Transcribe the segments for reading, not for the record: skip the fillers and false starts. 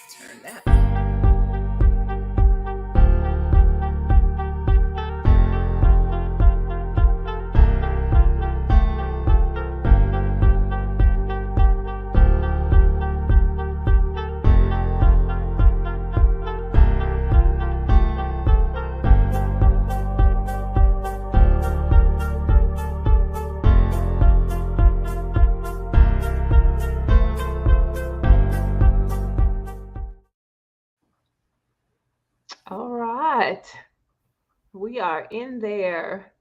Turn that. All right. We are in there.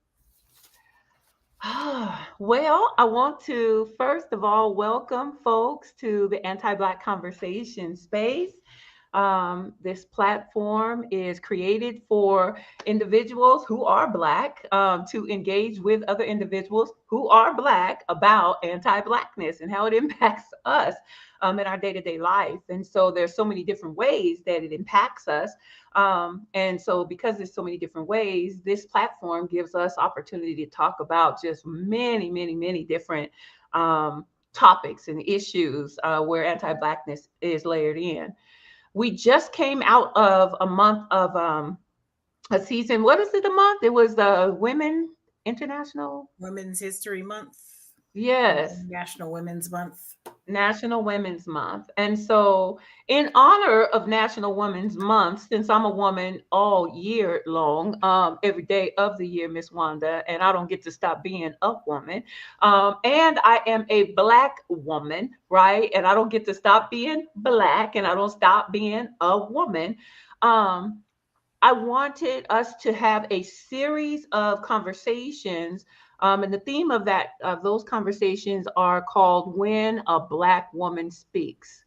Well, I want to first of all welcome folks to the Anti Black Conversation space. This platform is created for individuals who are Black to engage with other individuals who are Black about anti Blackness and how it impacts us in our day to day life. And so there's so many different ways that it impacts us. And so, because there's so many different ways, this platform gives us opportunity to talk about just many, many, many different topics and issues where anti-blackness is layered in. We just came out of a month of a season. What is it? A month? It was the Women International. Women's History Month. Yes. National Women's Month. National Women's Month. And so, in honor of National Women's Month, since I'm a woman all year long, every day of the year, Miss Wanda, and I don't get to stop being a woman, and I am a Black woman, right? And I don't get to stop being Black, and I don't stop being a woman. Um, I wanted us to have a series of conversations, and the theme of that of those conversations are called "When a Black Woman Speaks."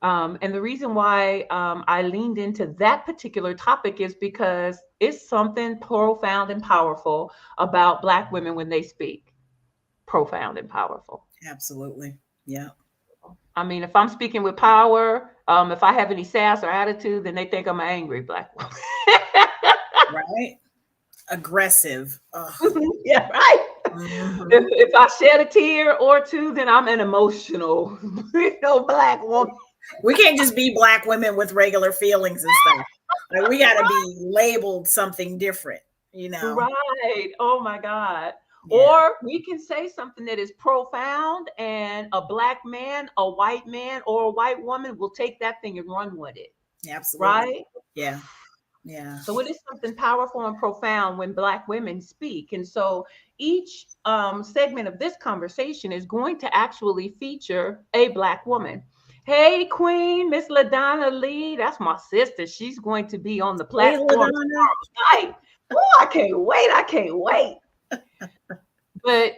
And the reason why I leaned into that particular topic is because it's something profound and powerful about Black women when they speak. Profound and powerful. Absolutely. Yeah. I mean, if I'm speaking with power, if I have any sass or attitude, then they think I'm an angry Black woman. Right. Aggressive. Yeah, right. If I shed a tear or two, then I'm an emotional, Black woman. We can't just be Black women with regular feelings and stuff. Like, we got to be labeled something different, Right. Oh my God. Yeah. Or we can say something that is profound, and a Black man, a white man, or a white woman will take that thing and run with it. Absolutely. Right? Yeah. Yeah. So it is something powerful and profound when Black women speak. And so each segment of this conversation is going to actually feature a Black woman. Hey, Queen, Miss LaDonna Lee, that's my sister. She's going to be on the platform tomorrow night. Oh, I can't wait. I can't wait. But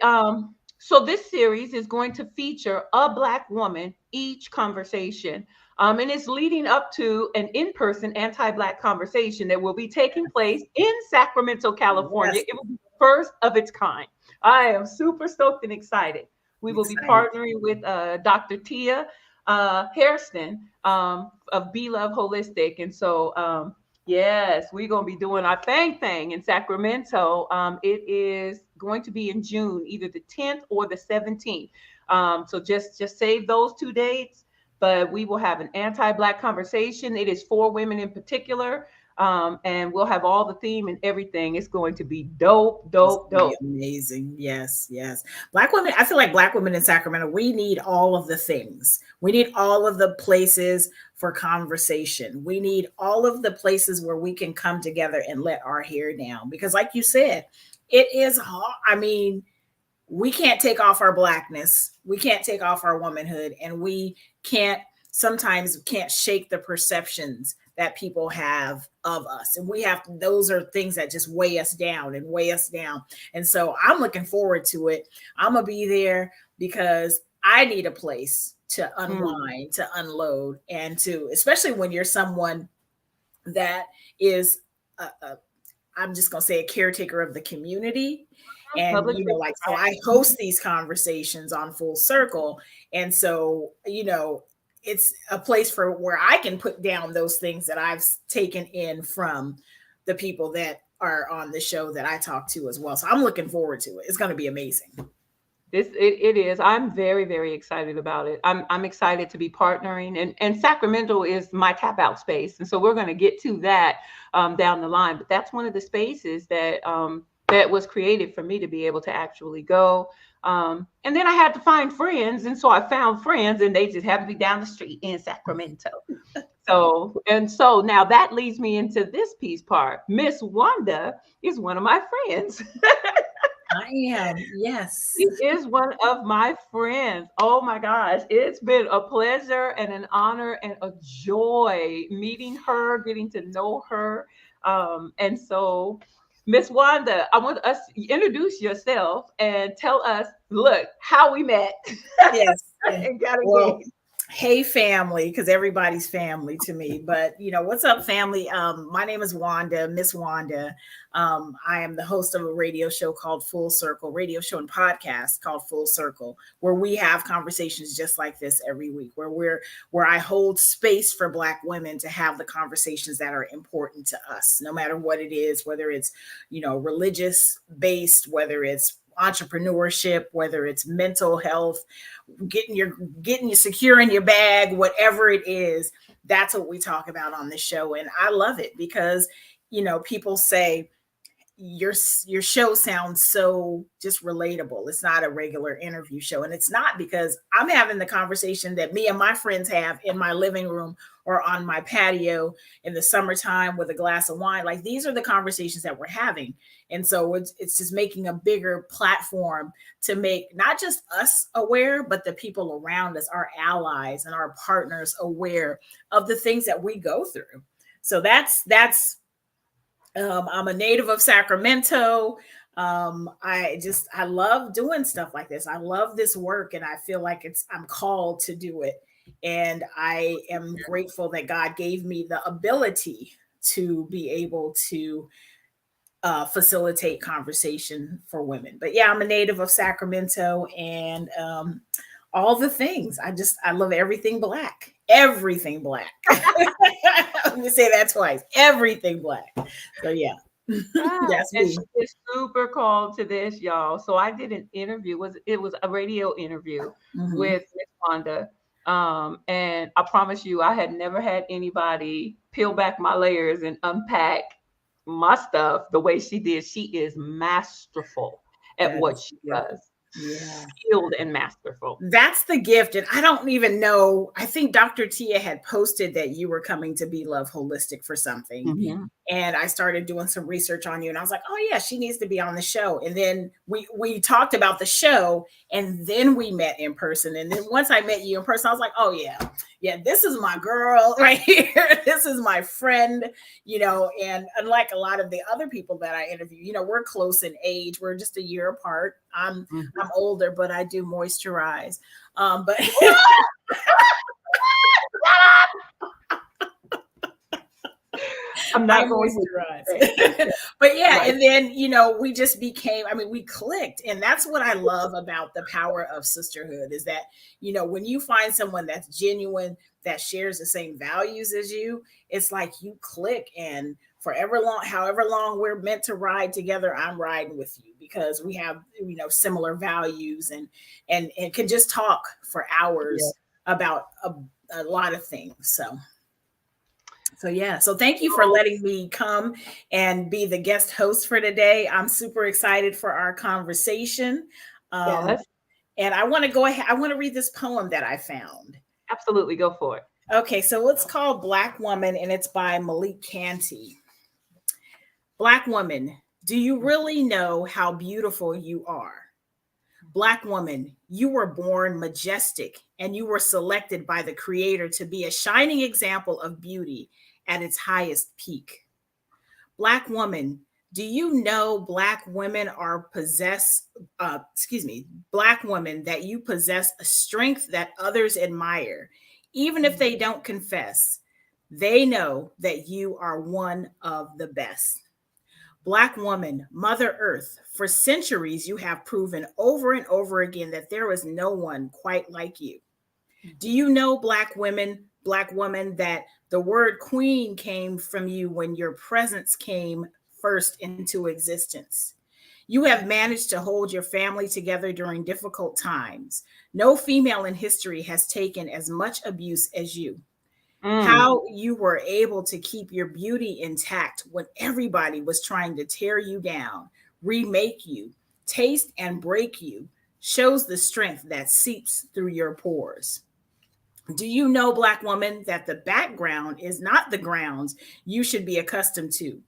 so this series is going to feature a Black woman each conversation. And it's leading up to an in-person anti-Black conversation that will be taking place in Sacramento, California. Yes. It will be the first of its kind. I am super stoked and excited. We will be partnering with Dr. Tia Hairston of Be Love Holistic. And so, yes, we're going to be doing our thing in Sacramento. It is going to be in June, either the 10th or the 17th. So just save those 2 dates. But we will have an anti-Black conversation. It is for women in particular. And we'll have all the theme and everything. It's going to be dope. Amazing. Yes, yes. Black women, I feel like Black women in Sacramento, we need all of the things. We need all of the places for conversation. We need all of the places where we can come together and let our hair down. Because like you said, it is hard. I mean, we can't take off our Blackness. We can't take off our womanhood, and we sometimes can't shake the perceptions that people have of us. And those are things that just weigh us down. And so I'm looking forward to it. I'm going to be there because I need a place to unwind, to unload, and especially when you're someone that is, I'm just going to say, a caretaker of the community. And, so I host these conversations on Full Circle. And so, it's a place where I can put down those things that I've taken in from the people that are on the show that I talk to as well. So I'm looking forward to it. It's going to be amazing. It is. I'm very, very excited about it. I'm excited to be partnering, and Sacramento is my tap out space, and so we're going to get to that down the line. But that's one of the spaces that that was created for me to be able to actually go. And then I had to find friends, and so I found friends, and they just happened to be down the street in Sacramento. So now that leads me into this piece part. Miss Wanda is one of my friends. I am. Yes. She is one of my friends. Oh my gosh. It's been a pleasure and an honor and a joy meeting her, getting to know her. And so, Miss Wanda, I want us to introduce yourself and tell us, look, how we met Yes. and got Well, engaged. hey family, because everybody's family to me. But what's up, family? My name is Wanda, Miss Wanda. I am the host of a radio show called Full Circle, radio show and podcast called Full Circle, where we have conversations just like this every week, where I hold space for Black women to have the conversations that are important to us, no matter what it is, whether it's religious based, whether it's entrepreneurship, whether it's mental health, getting you secure in your bag, whatever it is. That's what we talk about on this show, and I love it because people say your show sounds so just relatable. It's not a regular interview show, and it's not, because I'm having the conversation that me and my friends have in my living room or on my patio in the summertime with a glass of wine. Like, these are the conversations that we're having, and so it's just making a bigger platform to make not just us aware, but the people around us, our allies and our partners, aware of the things that we go through. So that's I'm a native of Sacramento. I love doing stuff like this. I love this work, and I feel like I'm called to do it. And I am grateful that God gave me the ability to be able to facilitate conversation for women. But yeah, I'm a native of Sacramento, and all the things. I love everything Black. Everything Black. Let me say that twice. Everything Black. So yeah, Yes, that's and me. she is super called to this, y'all. So I did an interview. It was a radio interview Hmm. with Miss Wanda. And I promise you, I had never had anybody peel back my layers and unpack my stuff the way she did. She is masterful at That what is she the gift. does. Yeah. Skilled and masterful. That's the gift. And I don't even know. I think Dr. Tia had posted that you were coming to Be Love Holistic for something. Mhm. And I started doing some research on you, and I was like, oh yeah, she needs to be on the show. And then we talked about the show, and then we met in person. And then once I met you in person, I was like, oh yeah, this is my girl right here. This is my friend. And unlike a lot of the other people that I interview, we're close in age. We're just a year apart. I'm Mhm. I'm older, but I do moisturize. But I'm I not going with moisturize. that. But yeah, Right. and then, we just became, I mean, we clicked. And that's what I love about the power of sisterhood, is that, when you find someone that's genuine, that shares the same values as you, it's like you click. And forever long, however long we're meant to ride together, I'm riding with you, because we have, similar values, and can just talk for Yeah. hours about a lot of things. So yeah, so thank you for letting me come and be the guest host for today. I'm super excited for our conversation. Um, Yes. and I want to go ahead, I want to read this poem that I found. Absolutely. Go for it. Okay, so it's called Black Woman, and it's by Malik Canty. Black woman, do you really know how beautiful you are? Black woman, you were born majestic, and you were selected by the Creator to be a shining example of beauty at its highest peak. Black woman, do you know Black women are Black women, that you possess a strength that others admire, even if they don't confess? They know that you are one of the best. Black woman, Mother Earth, for centuries you have proven over and over again that there is no one quite like you. Do you know, Black woman, that the word queen came from you when your presence came first into existence? You have managed to hold your family together during difficult times. No female in history has taken as much abuse as you. Mm. How you were able to keep your beauty intact when everybody was trying to tear you down, remake you, taste and break you, shows the strength that seeps through your pores. Do you know, Black woman, that the background is not the grounds you should be accustomed to?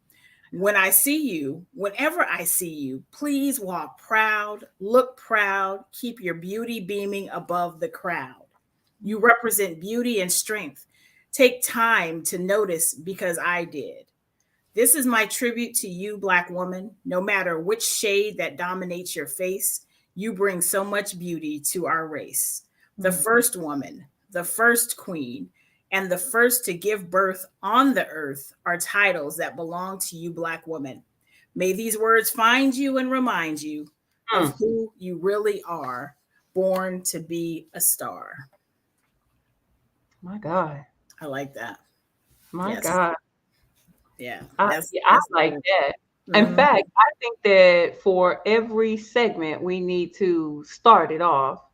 When I see you, whenever I see you, please walk proud, look proud, keep your beauty beaming above the crowd. You represent beauty and strength. Take time to notice because I did. This is my tribute to you, Black woman. No matter which shade that dominates your face, you bring so much beauty to our race. The Mm. first woman, the first queen, and the first to give birth on the earth are titles that belong to you, Black woman. May these words find you and remind you of Mm. who you really are, born to be a star. My God. I like that. My Yes. God. Yeah. Yeah, I That's like good. that. In Mhm. fact, I think that for every segment, we need to start it off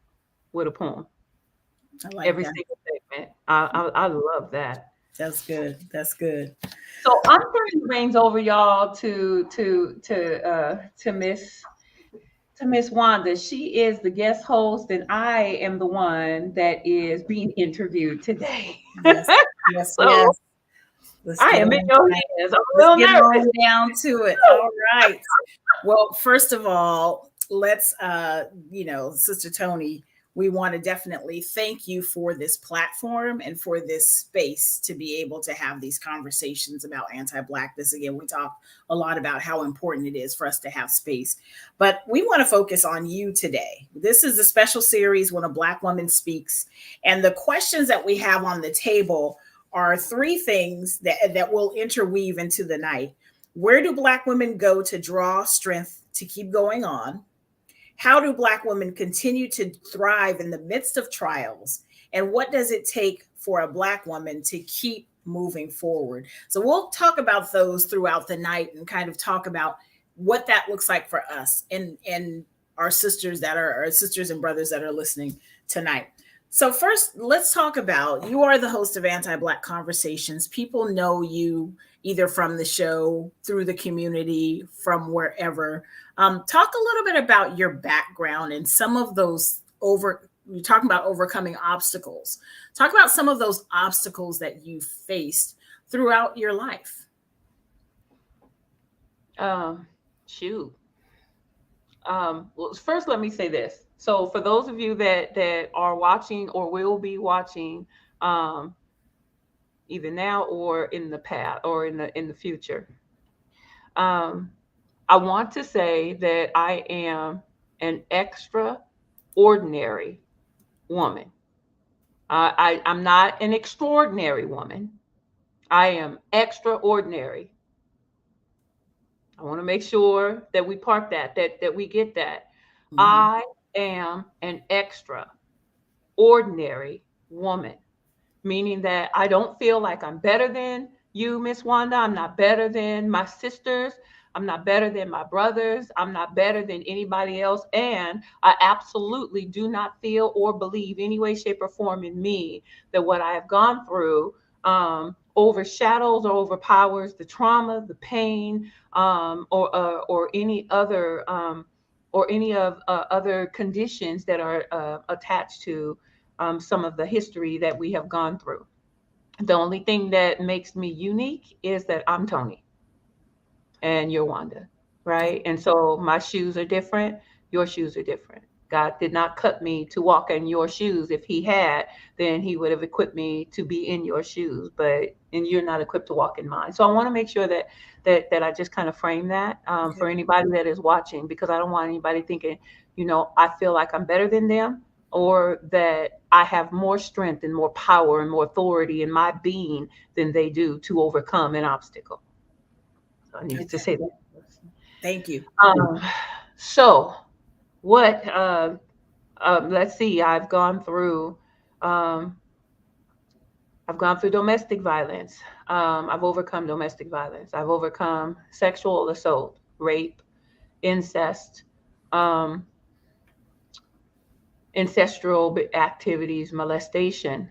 with a poem. I like Every that. single segment. I love that. That's good. That's good. So I'm turning the reins over, y'all, to Miss Wanda. She is the guest host, and I am the one that is being interviewed today. Yes. Yes. So Yes. Let's I get am in on. your hands. I'm a Let's little get nervous. on down to it. All right. Well, first of all, let's Sister Tony, we want to definitely thank you for this platform and for this space to be able to have these conversations about anti-blackness. Again, we talk a lot about how important it is for us to have space, but we want to focus on you today. This is a special series when a Black woman speaks, and the questions that we have on the table are three things that will interweave into the night. Where do Black women go to draw strength to keep going on? How do Black women continue to thrive in the midst of trials? And what does it take for a Black woman to keep moving forward? So we'll talk about those throughout the night and kind of talk about what that looks like for us and our sisters that are our sisters and brothers that are listening tonight. So first, let's talk about, you are the host of Anti-Black Conversations. People know you either from the show, through the community, from wherever. Talk a little bit about your background and some of those you're talking about overcoming obstacles. Talk about some of those obstacles that you faced throughout your life. Um, Shoot. Well, first, let me say this. So, for those of you that are watching or will be watching, um, either now or in the past or in the future, um, I want to say that I am an extraordinary woman. I'm not an extraordinary woman. I am extraordinary. I want to make sure that we park that we get that. Mhm. I am an extraordinary woman, meaning that I don't feel like I'm better than you, Miss Wanda. I'm not better than my sisters. I'm not better than my brothers. I'm not better than anybody else. And I absolutely do not feel or believe any way, shape, or form in me that what I have gone through overshadows or overpowers the trauma, the pain, or any other or any of other conditions that are attached to some of the history that we have gone through. The only thing that makes me unique is that I'm Tony and you're Wanda, right? And so my shoes are different, your shoes are different. God did not cut me to walk in your shoes. If he had, then he would have equipped me to be in your shoes, but and you're not equipped to walk in mine. So I want to make sure that I just kind of frame that for Okay. anybody that is watching, because I don't want anybody thinking, I feel like I'm better than them, or that I have more strength and more power and more authority in my being than they do to overcome an obstacle. So I needed to Okay. say that. Thank you. Um, so what? Let's see. Um, I've gone through domestic violence. I've overcome domestic violence. I've overcome sexual assault, rape, incest, um, ancestral activities, molestation.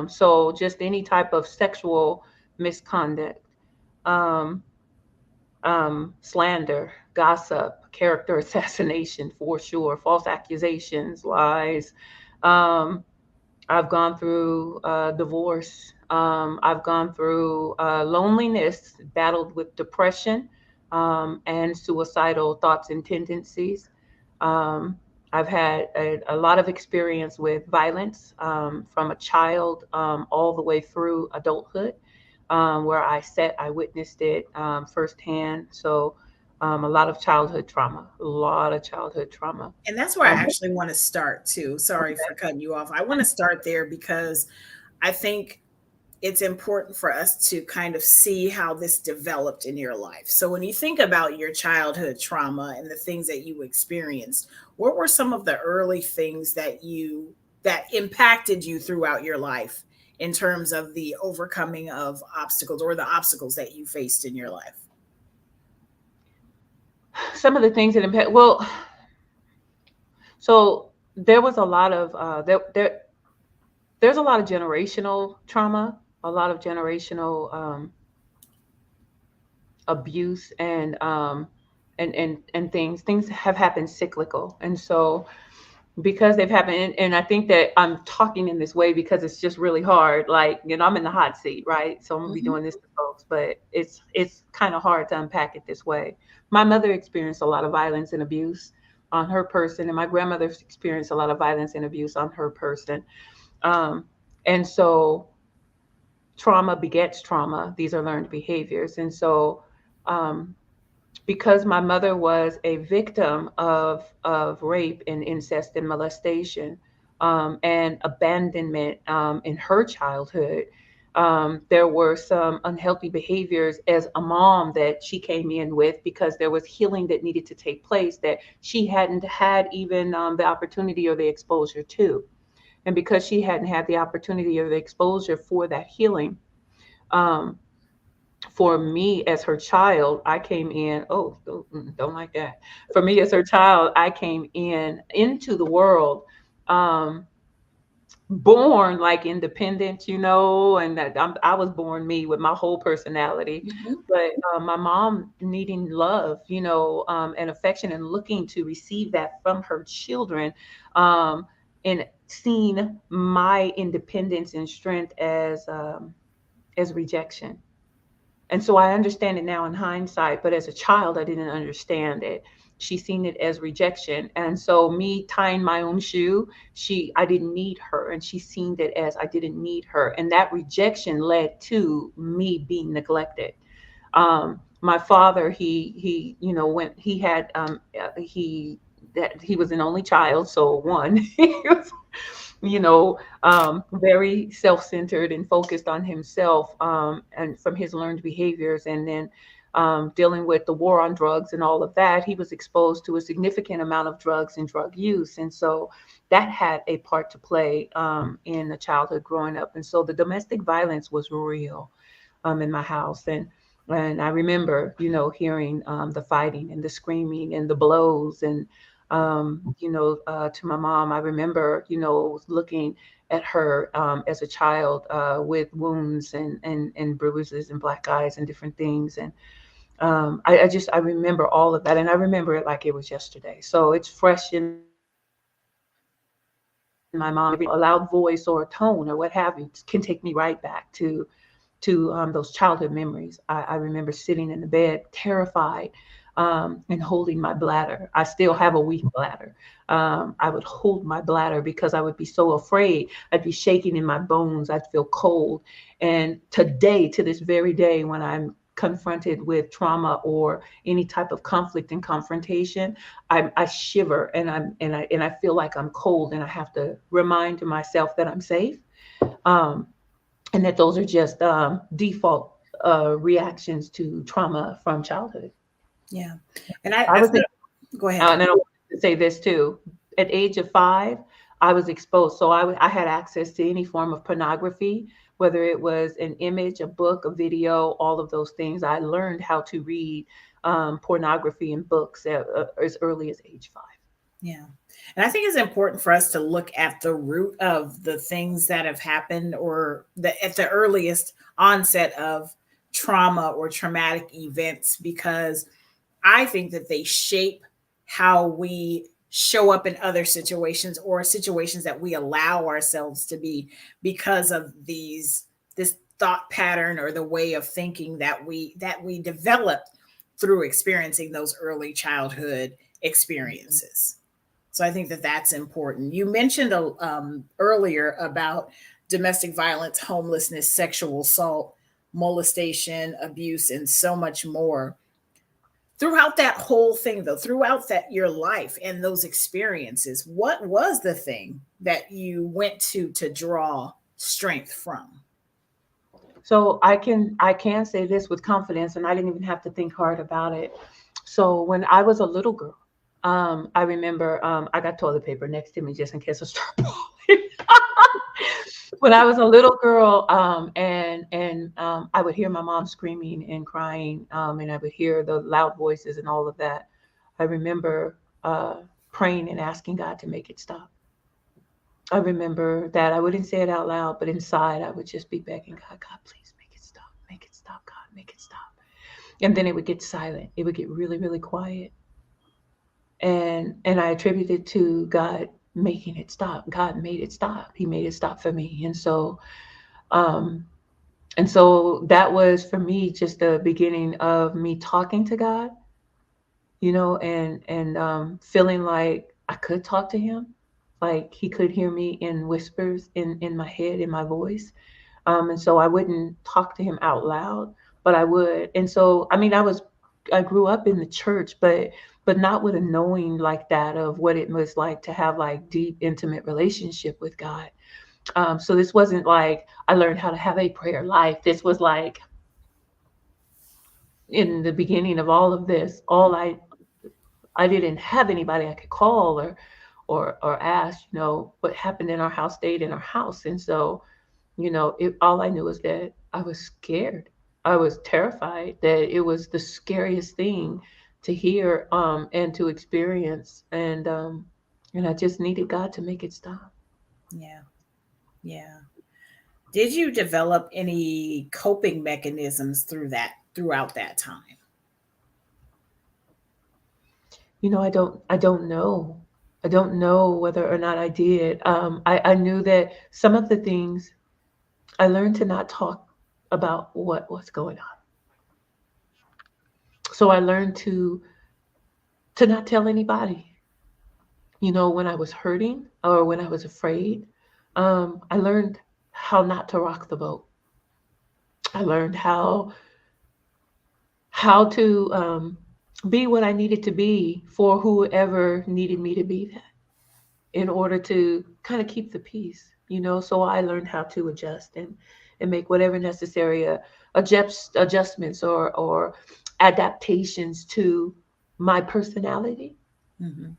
So just any type of sexual misconduct, um, slander, gossip, character assassination for sure, false accusations, lies. Um, I've gone through divorce. I've gone through loneliness, battled with depression and suicidal thoughts and tendencies. Um, I've had a lot of experience with violence from a child all the way through adulthood, where I witnessed it firsthand. So, a lot of childhood trauma, a lot of childhood trauma. And that's where I Um, actually want to start too. Sorry for cutting you off. I want to start there because I think it's important for us to kind of see how this developed in your life. So when you think about your childhood trauma and the things that you experienced, what were some of the early things that impacted you throughout your life in terms of the overcoming of obstacles or the obstacles that you faced in your life? some of the things that impact, well, so there was a lot of there's a lot of generational trauma, a lot of generational abuse, and things have happened cyclical. And so because they've happened, and I think that I'm talking in this way because it's just really hard, like, I'm in the hot seat, right? So I'm gonna be Mhm. doing this to folks, but it's kind of hard to unpack it this way. My mother experienced a lot of violence and abuse on her person, and my grandmother's experienced a lot of violence and abuse on her person. um, and so trauma begets trauma. These are learned behaviors. And so um, because my mother was a victim of rape and incest and molestation, and abandonment in her childhood, there were some unhealthy behaviors as a mom that she came in with, because there was healing that needed to take place that she hadn't had even the opportunity or the exposure to. And because she hadn't had the opportunity or the exposure for that healing, um, for me as her child, I came in, oh, don't like that. For me as her child, I came in into the world, um, born like independent, and that I was born me with my whole personality. Mhm. But my mom needing love, and affection, and looking to receive that from her children, um, and seeing my independence and strength as rejection. And so I understand it now in hindsight, but as a child, I didn't understand it. She seen it as rejection. And so me tying my own shoe, I didn't need her. And she seen it as I didn't need her. And that rejection led to me being neglected. My father, when he had, he was an only child. So one, he was, very self-centered and focused on himself, and from his learned behaviors. And then dealing with the war on drugs and all of that, he was exposed to a significant amount of drugs and drug use. And so that had a part to play in the childhood growing up. And so the domestic violence was real in my house. And I remember, hearing the fighting and the screaming and the blows. And to my mom, I remember, looking at her as a child with wounds and bruises and black eyes and different things. And I remember all of that, and I remember it like it was yesterday. So it's fresh in my mind. And every time I hear it, a loud voice or a tone or what have you can take me right back to those childhood memories. I remember sitting in the bed, terrified, and holding my bladder. I still have a weak bladder. I would hold my bladder because I would be so afraid. I'd be shaking in my bones. I'd feel cold. And today, to this very day, when I'm confronted with trauma or any type of conflict and confrontation, I shiver, and I feel like I'm cold, and I have to remind myself that I'm safe. Um, and that those are just default reactions to trauma from childhood. Yeah. And I, I I was, feel, go ahead. and I wanted to say this too. At age of 5, I was exposed, so I had access to any form of pornography whether it was an image, a book, a video, all of those things. I learned how to read pornography in books as early as age 5. Yeah. And I think it's important for us to look at the root of the things that have happened, or at the earliest onset of trauma or traumatic events, because I think that they shape how we show up in other situations, or situations that we allow ourselves to be, because of this thought pattern, or the way of thinking that we developed through experiencing those early childhood experiences. So I think that that's important. You mentioned earlier about domestic violence, homelessness, sexual assault, molestation, abuse, and so much more. Throughout that whole thing, though, throughout that your life and those experiences, what was the thing that you went to draw strength from? So I can say this with confidence, and I didn't even have to think hard about it. So when I was a little girl, I remember I got toilet paper next to me just in case I start falling. When I was a little girl, and I would hear my mom screaming and crying, and I would hear the loud voices and all of that. I remember praying and asking God to make it stop. I remember that I wouldn't say it out loud, but inside I would just be begging God, God, please make it stop, God, make it stop. And then it would get silent. It would get really, really quiet. And I attribute it to God making it stop. God made it stop. He made it stop for me. Um, and so that was for me just the beginning of me talking to God, and feeling like I could talk to him, like he could hear me in whispers in my head, in my voice. And so I wouldn't talk to him out loud, but I would. And so, I mean, I grew up in the church, but not with a knowing like that of what it was like to have like deep, intimate relationship with God. So this wasn't like I learned how to have a prayer life. This was like in the beginning of all of this, I didn't have anybody I could call or ask, what happened in our house stayed in our house. And so, all I knew was that I was scared. I was terrified that it was the scariest thing to hear and to experience. And I just needed God to make it stop. Yeah. Yeah. Did you develop any coping mechanisms throughout that time? I don't know. I don't know whether or not I did. I knew that some of the things I learned to not talk about what was going on. So I learned to not tell anybody. When I was hurting or when I was afraid, I learned how not to rock the boat. I learned how to be what I needed to be for whoever needed me to be that, in order to kind of keep the peace. So I learned how to adjust and make whatever necessary adjustments or adaptations to my personality. Hmm.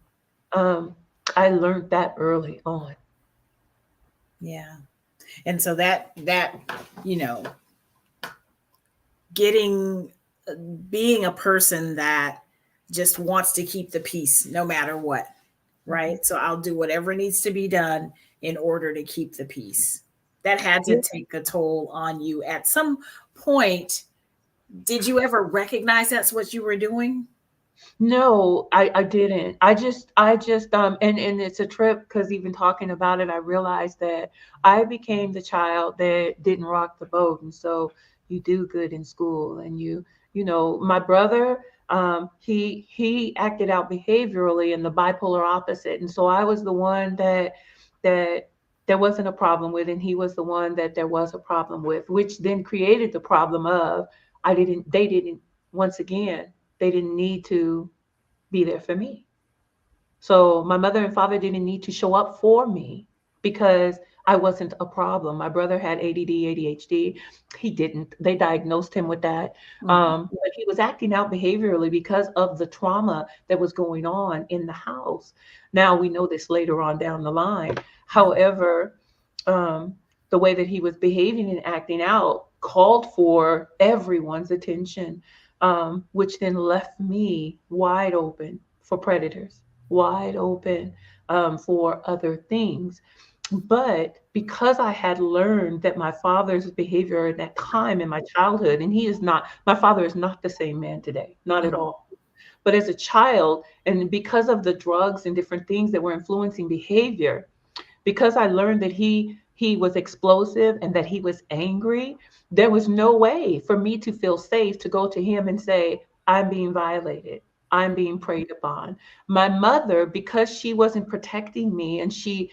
Um, I learned that early on. Yeah. And so that you know getting being a person that just wants to keep the peace no matter what, Mhm. right? So I'll do whatever needs to be done in order to keep the peace. That had to Yeah. take a toll on you at some point. Did you ever recognize that's what you were doing? No, I didn't. I just and it's a trip because even talking about it, I realized that I became the child that didn't rock the boat. And so you do good in school and my brother, he acted out behaviorally in the bipolar opposite. And so I was the one that there wasn't a problem with, and he was the one that there was a problem with, which then created the problem of they didn't, once again, they didn't need to be there for me. So my mother and father didn't need to show up for me because I wasn't a problem. My brother had ADD, ADHD. He didn't. They diagnosed him with that. Mhm. But he was acting out behaviorally because of the trauma that was going on in the house. Now we know this later on down the line. Yeah. However, um, the way that he was behaving and acting out called for everyone's attention, which then left me wide open for predators, wide open for other things. But because I had learned that my father's behavior at that time in my childhood, and my father is not the same man today, not at Mhm. all. But as a child, and because of the drugs and different things that were influencing behavior, because I learned that he was explosive and that he was angry, there was no way for me to feel safe to go to him and say, I'm being violated. I'm being preyed upon. My mother, because she wasn't protecting me and she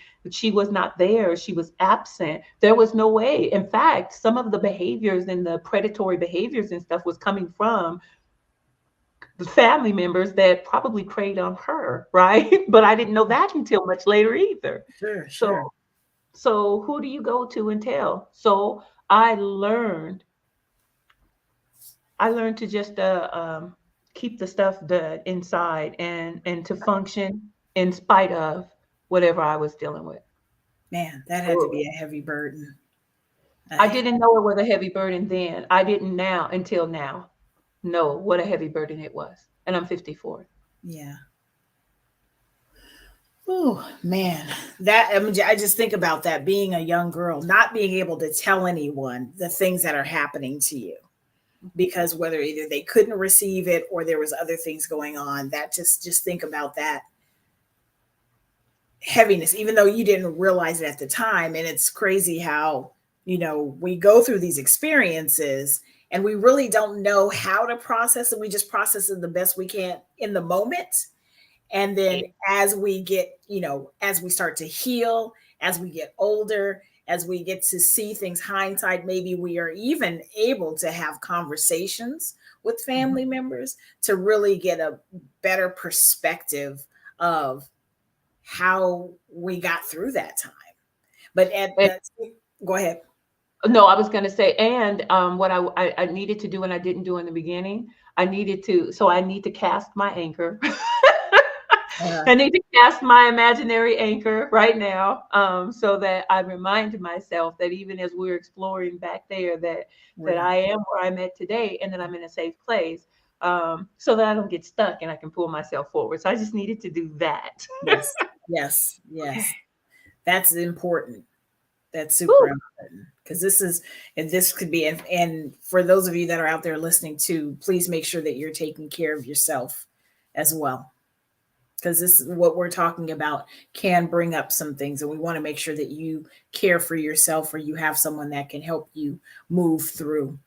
was not there, she was absent. There was no way. In fact, some of the behaviors and the predatory behaviors and stuff was coming from the family members that probably preyed on her, right? But I didn't know that until much later either. Sure, So sure. so who do you go to and tell? So I learned, I learned to just keep the stuff inside and to function in spite of whatever I was dealing with. Man, that had to So be a heavy burden. A I he- didn't know it was a heavy burden then. I didn't now until now know what a heavy burden it was. And I'm 54. yeah. Oh man, that I mean, I just think about that being a young girl, not being able to tell anyone the things that are happening to you because whether either they couldn't receive it or there was other things going on. That just think about that heaviness, even though you didn't realize it at the time. And it's crazy how we go through these experiences and we really don't know how to process it. We just process it the best we can in the moment. And then as we get, as we start to heal, as we get older, as we get to see things hindsight, maybe we are even able to have conversations with family members to really get a better perspective of how we got through that time. But at And the go ahead. no, I was going to say, and what I needed to do and I didn't do in the beginning, I need to cast my anchor. Uh, I need to cast my imaginary anchor right now, so that I remind myself that even as we're exploring back there, that right. I am where I'm at today and that I'm in a safe place, so that I don't get stuck and I can pull myself forward. So I just needed to do that. Yes. Yes. Yes. Okay. That's important. That's super Woo. important because this could be, and for those of you that are out there listening too, please make sure that you're taking care of yourself as well. Because this is what we're talking about can bring up some things, and we want to make sure that you care for yourself or you have someone that can help you move through.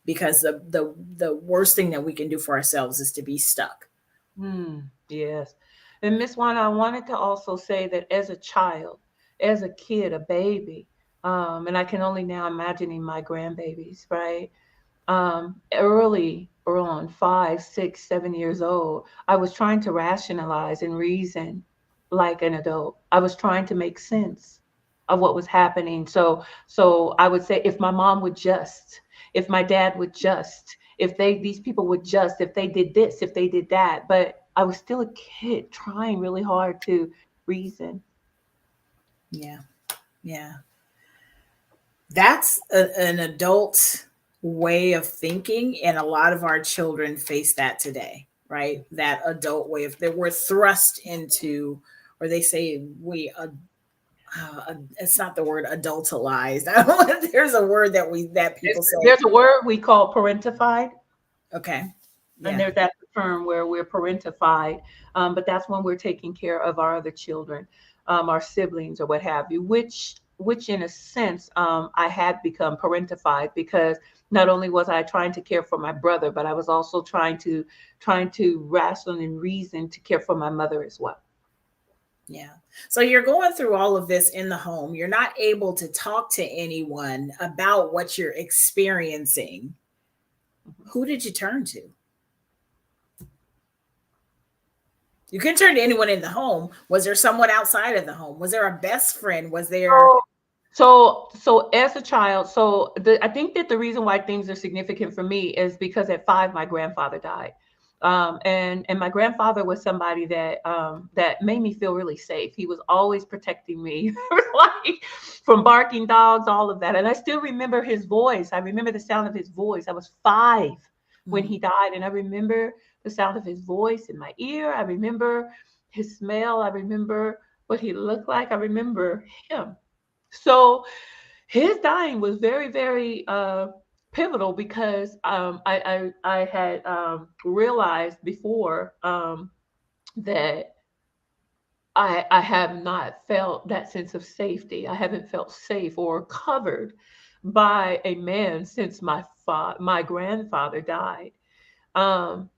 Because the worst thing that we can do for ourselves is to be stuck. Yes. And Miss Juana, I wanted to also say that as a child, as a kid, a baby, and I can only now imagining my grandbabies, right? Early on, 5, 6, 7 years old, I was trying to rationalize and reason like an adult. I was trying to make sense of what was happening. So I would say if my mom would just, if my dad would just, if these people would just, if they did this, if they did that. But I was still a kid trying really hard to reason. Yeah, yeah. That's an adult way of thinking, and a lot of our children face that today, right? That adult way of that we're thrust into, or they say it's not the word adultalized. I don't know if there's a word that people say. There's a word we call parentified. Okay, And yeah, there's that term where we're parentified, but that's when we're taking care of our other children, our siblings or what have you, which in a sense, I had become parentified because not only was I trying to care for my brother, but I was also trying to wrestle and reason to care for my mother as well. yeah. So you're going through all of this in the home. You're not able to talk to anyone about what you're experiencing. Mhm. Who did you turn to? You couldn't turn to anyone in the home. Was there someone outside of the home? Was there a best friend? Was there? So, so as a child, I think that the reason why things are significant for me is because at 5, my grandfather died. And my grandfather was somebody that made me feel really safe. He was always protecting me, like from barking dogs, all of that. And I still remember his voice. I remember the sound of his voice. I was 5 when Mm. he died, and I remember the sound of his voice in my ear. I remember his smell. I remember what he looked like. I remember him. So his dying was very, very pivotal because I had realized before that I have not felt that sense of safety. I haven't felt safe or covered by a man since my grandfather died. Um,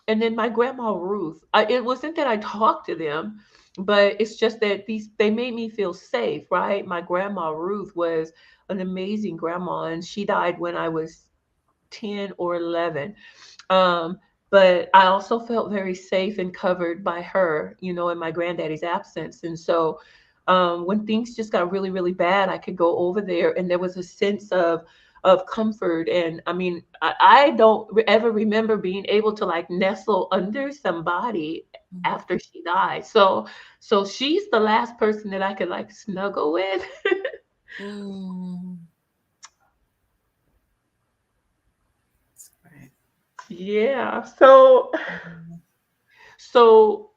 and then my grandma Ruth. It wasn't that I talked to them, but it's just that they made me feel safe, right? My grandma Ruth was an amazing grandma, and she died when I was 10 or 11. Um, but I also felt very safe and covered by her, in my granddaddy's absence. And so when things just got really, really bad, I could go over there, and there was a sense of comfort. And I mean, I don't ever remember being able to like nestle under somebody Mhm. after she died. So she's the last person that I could like snuggle with. Mm. That's right. Yeah. So Mhm. So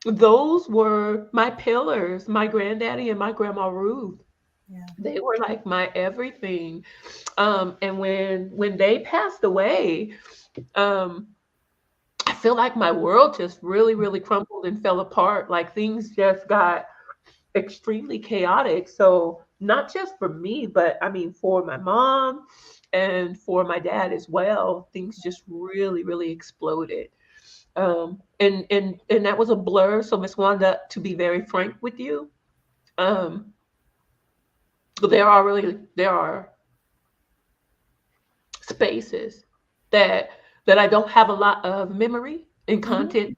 those were my pillars, my granddaddy and my grandma Ruth. Yeah. They were like my everything. And when they passed away, um, I feel like my world just really, really crumbled and fell apart. Like things just got extremely chaotic. So not just for me, but I mean for my mom and for my dad as well, things just really, really exploded. And that was a blur. So Miss Wanda, to be very frank with you, um, there are spaces that that I don't have a lot of memory and Mhm. content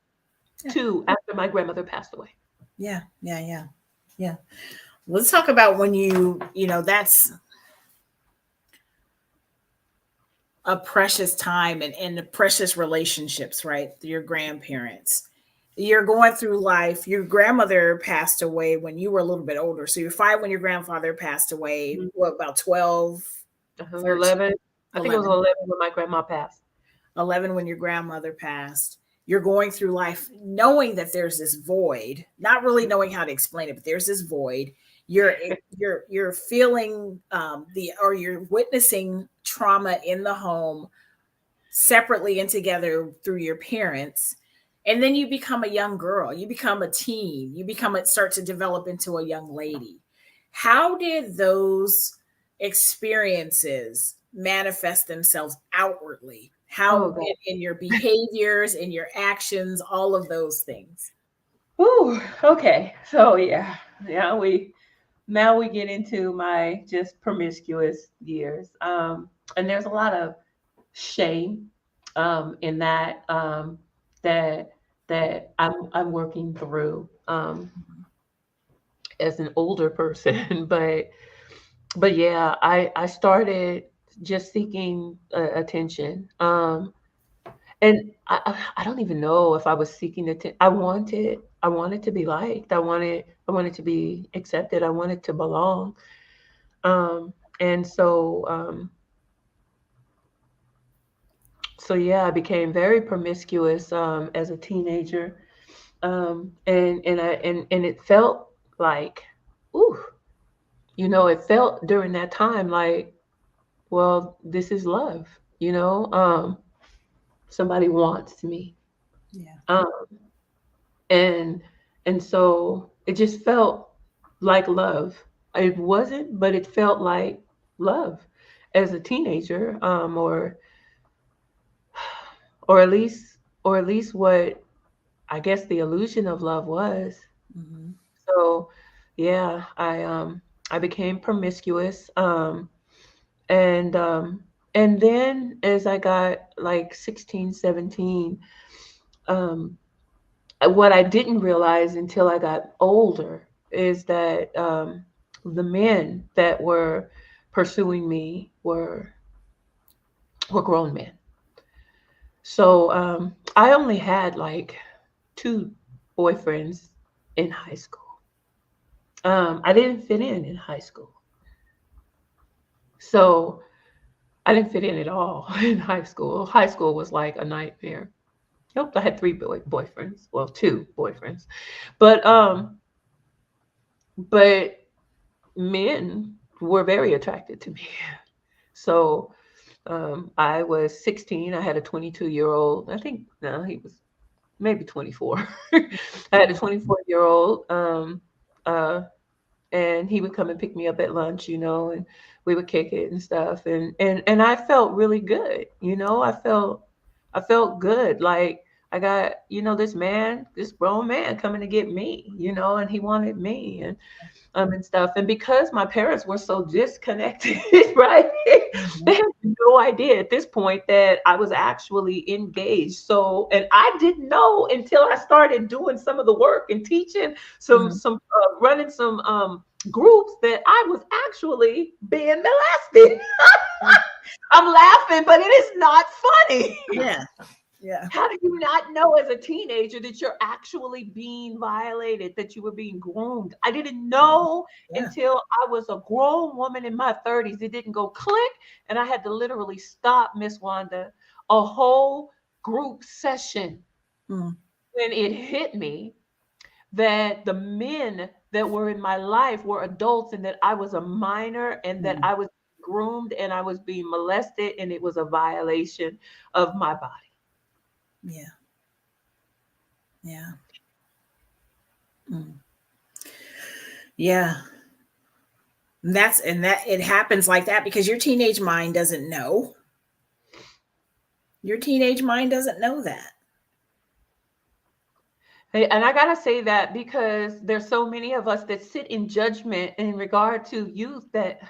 Yeah. to after my grandmother passed away. Yeah. Yeah. Yeah. Yeah. Let's talk about when that's a precious time and the precious relationships, right? Your grandparents. You're going through life. Your grandmother passed away when you were a little bit older. So you're 5 when your grandfather passed away. Mhm. What, about 12, I was 13, 11. I think it was 11? 11 when my grandma passed. 11 when your grandmother passed. You're going through life knowing that there's this void, not really knowing how to explain it, but there's this void. You're feeling you're witnessing trauma in the home separately and together through your parents. And then you become a young girl, you become a teen, start to develop into a young lady. How did those experiences manifest themselves outwardly? Oh How God. in your behaviors, in your actions, all of those things? Ooh, okay. So yeah, now we get into my just promiscuous years. And there's a lot of shame in that that I'm working through as an older person. But yeah, I started just seeking attention. And I don't even know if I was seeking attention. I wanted to be liked. I wanted to be accepted. I wanted to belong. And so yeah, I became very promiscuous as a teenager. And it felt like, ooh, it felt during that time like, well, this is love, somebody wants me. Yeah. Um, and and so it just felt like love. It wasn't, but it felt like love as a teenager, or at least what I guess the illusion of love was. Mm-hmm. So yeah, I became promiscuous. And then as I got like 16, 17, um, what I didn't realize until I got older is that the men that were pursuing me were grown men. So I only had like two boyfriends in high school. I didn't fit in high school. So I didn't fit in at all in high school. High school was like a nightmare. Nope, I had three boyfriends. Well, two boyfriends. But but men were very attracted to me. So I was 16. I had a 22-year-old. I think no, he was maybe 24. I had a 24-year-old. Uh, and he would come and pick me up at lunch, and we would kick it and stuff. And I felt really good. I felt good. Like I got, this grown man coming to get me, and he wanted me and stuff. And because my parents were so disconnected, right? Mhm. They had no idea at this point that I was actually engaged. So, and I didn't know until I started doing some of the work and teaching Mhm. some running some groups that I was actually being molested. I'm laughing, but it is not funny. Yeah. Yeah. How do you not know as a teenager that you're actually being violated, that you were being groomed? I didn't know Yeah. until I was a grown woman in my 30s. It didn't go click, and I had to literally stop, Miss Wanda, a whole group session Mm. when it hit me that the men that were in my life were adults and that I was a minor and that Mm. I was groomed and I was being molested and it was a violation of my body. Yeah. Yeah. Mm. Yeah. And that it happens like that because your teenage mind doesn't know. Your teenage mind doesn't know that. Hey, and I gotta say that because there's so many of us that sit in judgment in regard to youth that,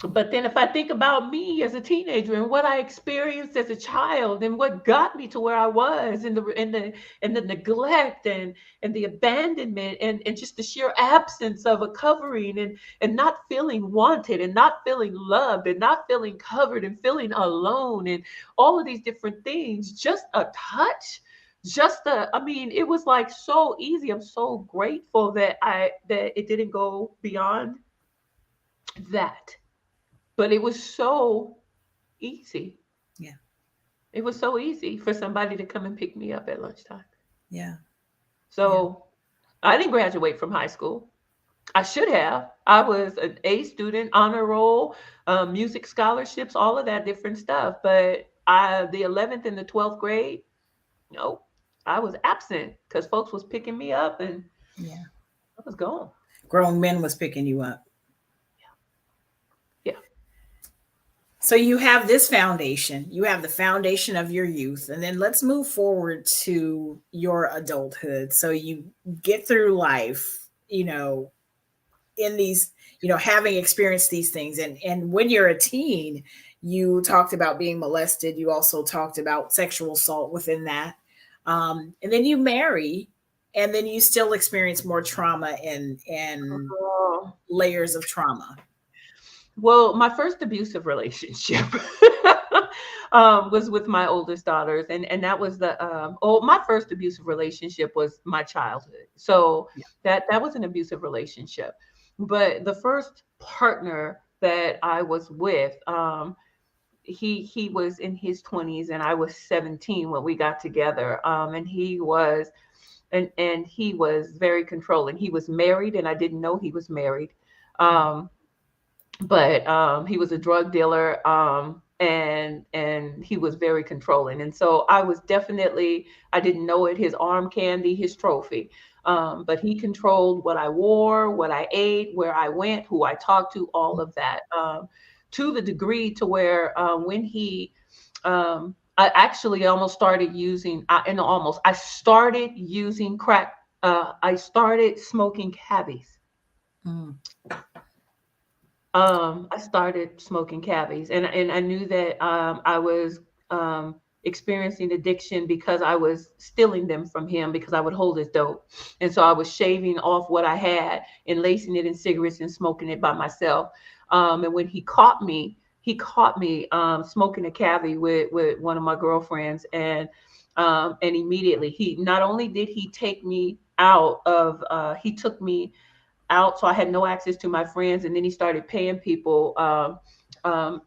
but then if I think about me as a teenager and what I experienced as a child and what got me to where I was and the neglect and the abandonment and just the sheer absence of a covering and not feeling wanted and not feeling loved and not feeling covered and feeling alone and all of these different things, just a touch, I mean, it was like so easy. I'm so grateful that it didn't go beyond that, but it was so easy. Yeah. It was so easy for somebody to come and pick me up at lunchtime. Yeah. Yeah. So I didn't graduate from high school. I should have. I was an A student, honor roll, music scholarships, all of that different stuff. But the 11th and the 12th grade, nope, I was absent because folks was picking me up and Yeah. I was gone. Grown men was picking you up. Yeah. So you have this foundation. You have the foundation of your youth. And then let's move forward to your adulthood. So you get through life, in these, having experienced these things. And when you're a teen, you talked about being molested. You also talked about sexual assault within that. And then you marry, and then you still experience more trauma and Oh. layers of trauma. Well, my first abusive relationship was with my oldest daughters, and that was my first abusive relationship was my childhood. So Yeah. that was an abusive relationship. But the first partner that I was with, he was in his 20s and I was 17 when we got together. And he was very controlling. He was married, and I didn't know he was married. Um, but he was a drug dealer, and he was very controlling, and so I didn't know it, his arm candy, his trophy. But he controlled what I wore, what I ate, where I went, who I talked to, all of that, to the degree to where when he I actually almost started using and almost I started using crack. I started smoking cabbies. Mm. I started smoking cavies, and I knew that I was experiencing addiction because I was stealing them from him because I would hold his dope, and so I was shaving off what I had and lacing it in cigarettes and smoking it by myself. And when he caught me, he caught me smoking a cabbie with one of my girlfriends, and immediately he not only did he take me out of he took me out, so I had no access to my friends, and then he started paying people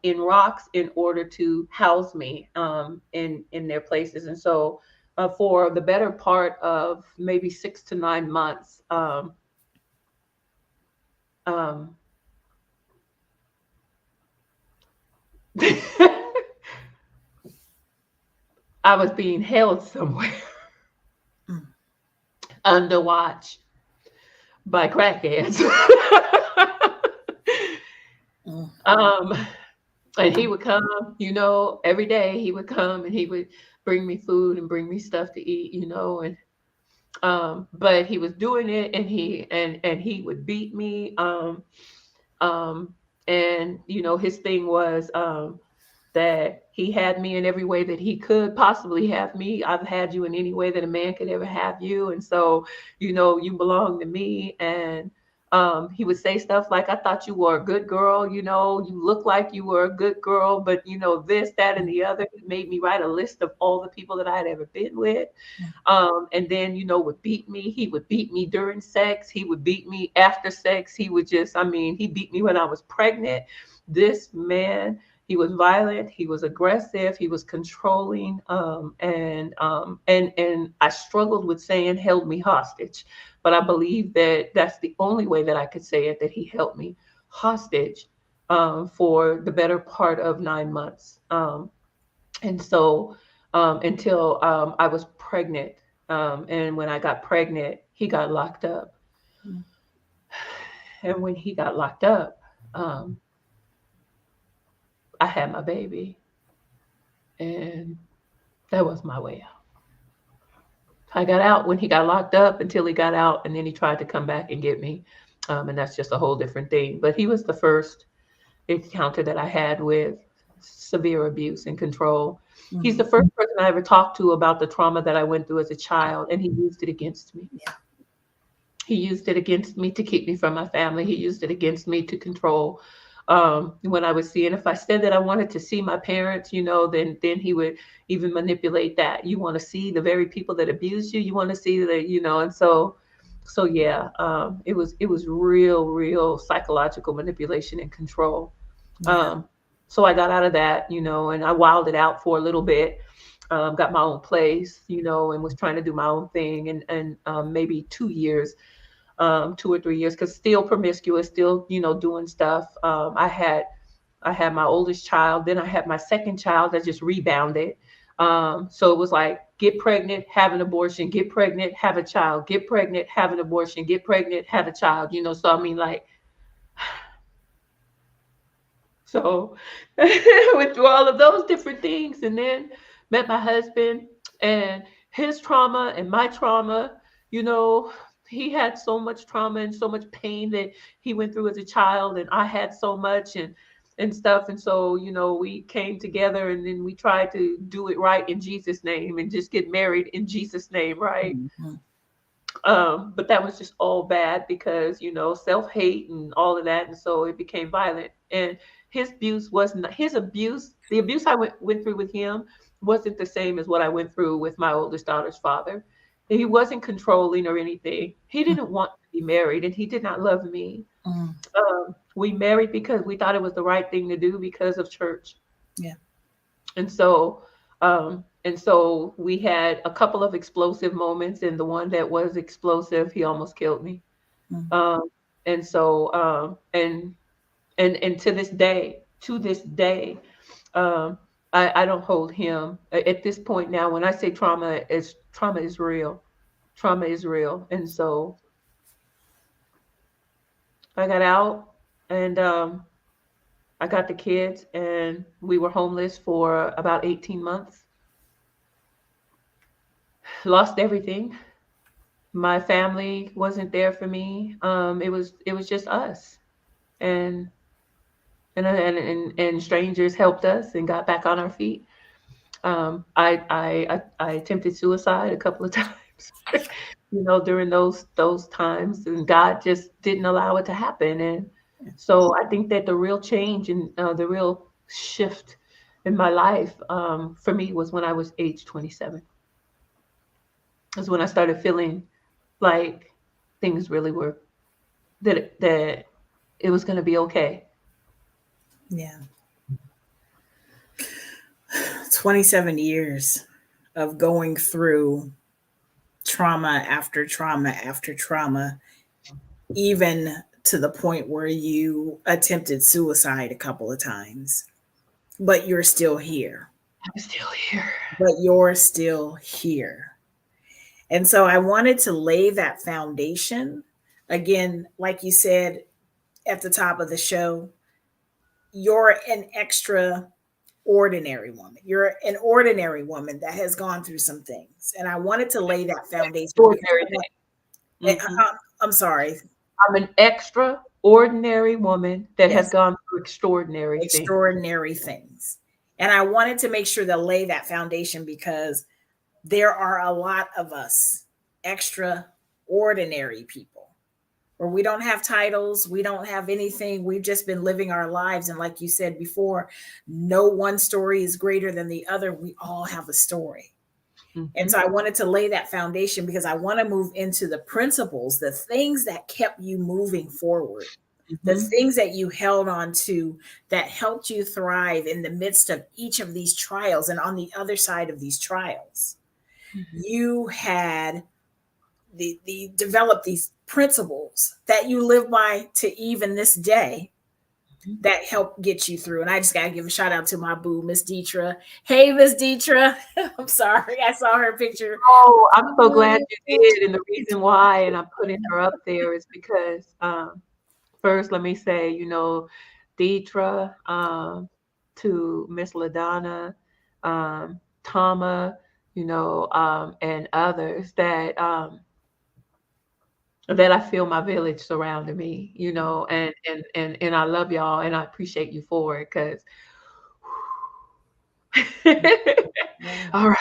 in rocks in order to house me in their places. And so for the better part of maybe 6 to 9 months, um, I was being held somewhere Mm. under watch by crackheads. Mm. um, and he would come, every day he would come and he would bring me food and bring me stuff to eat, and but he was doing it, and he would beat me, um, and his thing was that he had me in every way that he could possibly have me. I've had you in any way that a man could ever have you. And so, you belong to me. And he would say stuff like, I thought you were a good girl, you look like you were a good girl, but this, that, and the other. He made me write a list of all the people that I had ever been with. And then, would beat me. He would beat me during sex. He would beat me after sex. He would he beat me when I was pregnant. This man, he was violent, he was aggressive, he was controlling, and I struggled with saying held me hostage, but I believe that that's the only way that I could say it, that he held me hostage for the better part of 9 months, and so until I was pregnant, and when I got pregnant, he got locked up, Mm. and when he got locked up, um, I had my baby, and that was my way out. I got out when he got locked up until he got out, and then he tried to come back and get me. And that's just a whole different thing. But he was the first encounter that I had with severe abuse and control. He's Mm. the first person I ever talked to about the trauma that I went through as a child, and he used it against me. Yeah. He used it against me to keep me from my family. He used it against me to control. When I was seeing, if I said that I wanted to see my parents, then he would even manipulate that. You want to see the very people that abused you. You want to see that, and so yeah, it was real psychological manipulation and control. Yeah. Um, so I got out of that, and I wilded out for a little bit. Got my own place, and was trying to do my own thing, and maybe 2 years, 2 or 3 years, because still promiscuous, still doing stuff. I had my oldest child, then I had my second child that just rebounded. So it was like, get pregnant, have an abortion, get pregnant, have a child, get pregnant, have an abortion, get pregnant, have a child. So I mean, like, so went through all of those different things, and then met my husband, and his trauma and my trauma, you know, he had so much trauma and so much pain that he went through as a child, and I had so much and stuff. And so, we came together, and then we tried to do it right in Jesus' name and just get married in Jesus' name, right? Mhm. But that was just all bad because, self-hate and all of that. And so it became violent. And his abuse wasn't his abuse. The abuse I went through with him wasn't the same as what I went through with my oldest daughter's father. He wasn't controlling or anything. He Mm. didn't want to be married, and he did not love me. Mm. We married because we thought it was the right thing to do because of church. Yeah. And so we had a couple of explosive moments, and the one that was explosive, he almost killed me. Mm. Um, and so and to this day, um, I don't hold him at this point now. When I say trauma is real. Trauma is real. And so I got out, and I got the kids, and we were homeless for about 18 months. Lost everything. My family wasn't there for me. It was just us, and and strangers helped us and got back on our feet. I attempted suicide a couple of times, during those times, and God just didn't allow it to happen. And so I think that the real change and the real shift in my life, for me, was when I was age 27. Is when I started feeling like things really were, that it was going to be okay. Yeah. 27 years of going through trauma after trauma after trauma, even to the point where you attempted suicide a couple of times, but you're still here. I'm still here. But you're still here. And so I wanted to lay that foundation. Again, like you said at the top of the show, you're an extraordinary woman. You're an ordinary woman that has gone through some things. And I wanted to lay that foundation because Extraordinary thing. I'm sorry, I'm an extraordinary woman that has yes, gone through extraordinary things. extraordinary things. And I wanted to make sure to lay that foundation because there are a lot of us extraordinary people where we don't have titles, we don't have anything. We've just been living our lives. And like you said before, no one story is greater than the other. We all have a story. And Mm-hmm. so I wanted to lay that foundation because I want to move into the principles, the things that kept you moving forward, the Mm-hmm. things that you held on to that helped you thrive in the midst of each of these trials. And on the other side of these trials, you had the developed these principles that you live by to even this day that help get you through. And I just gotta give a shout out to my boo, Miss Deetra. Hey, Miss Deetra. I'm sorry, I saw her picture. Oh, I'm so glad you did. And the reason why, and I'm putting her up there, is because, first, let me say, Deetra, to Miss LaDonna, Tama, and others that I feel my village surrounding me, and I love y'all and I appreciate you for it, because Yeah, all right.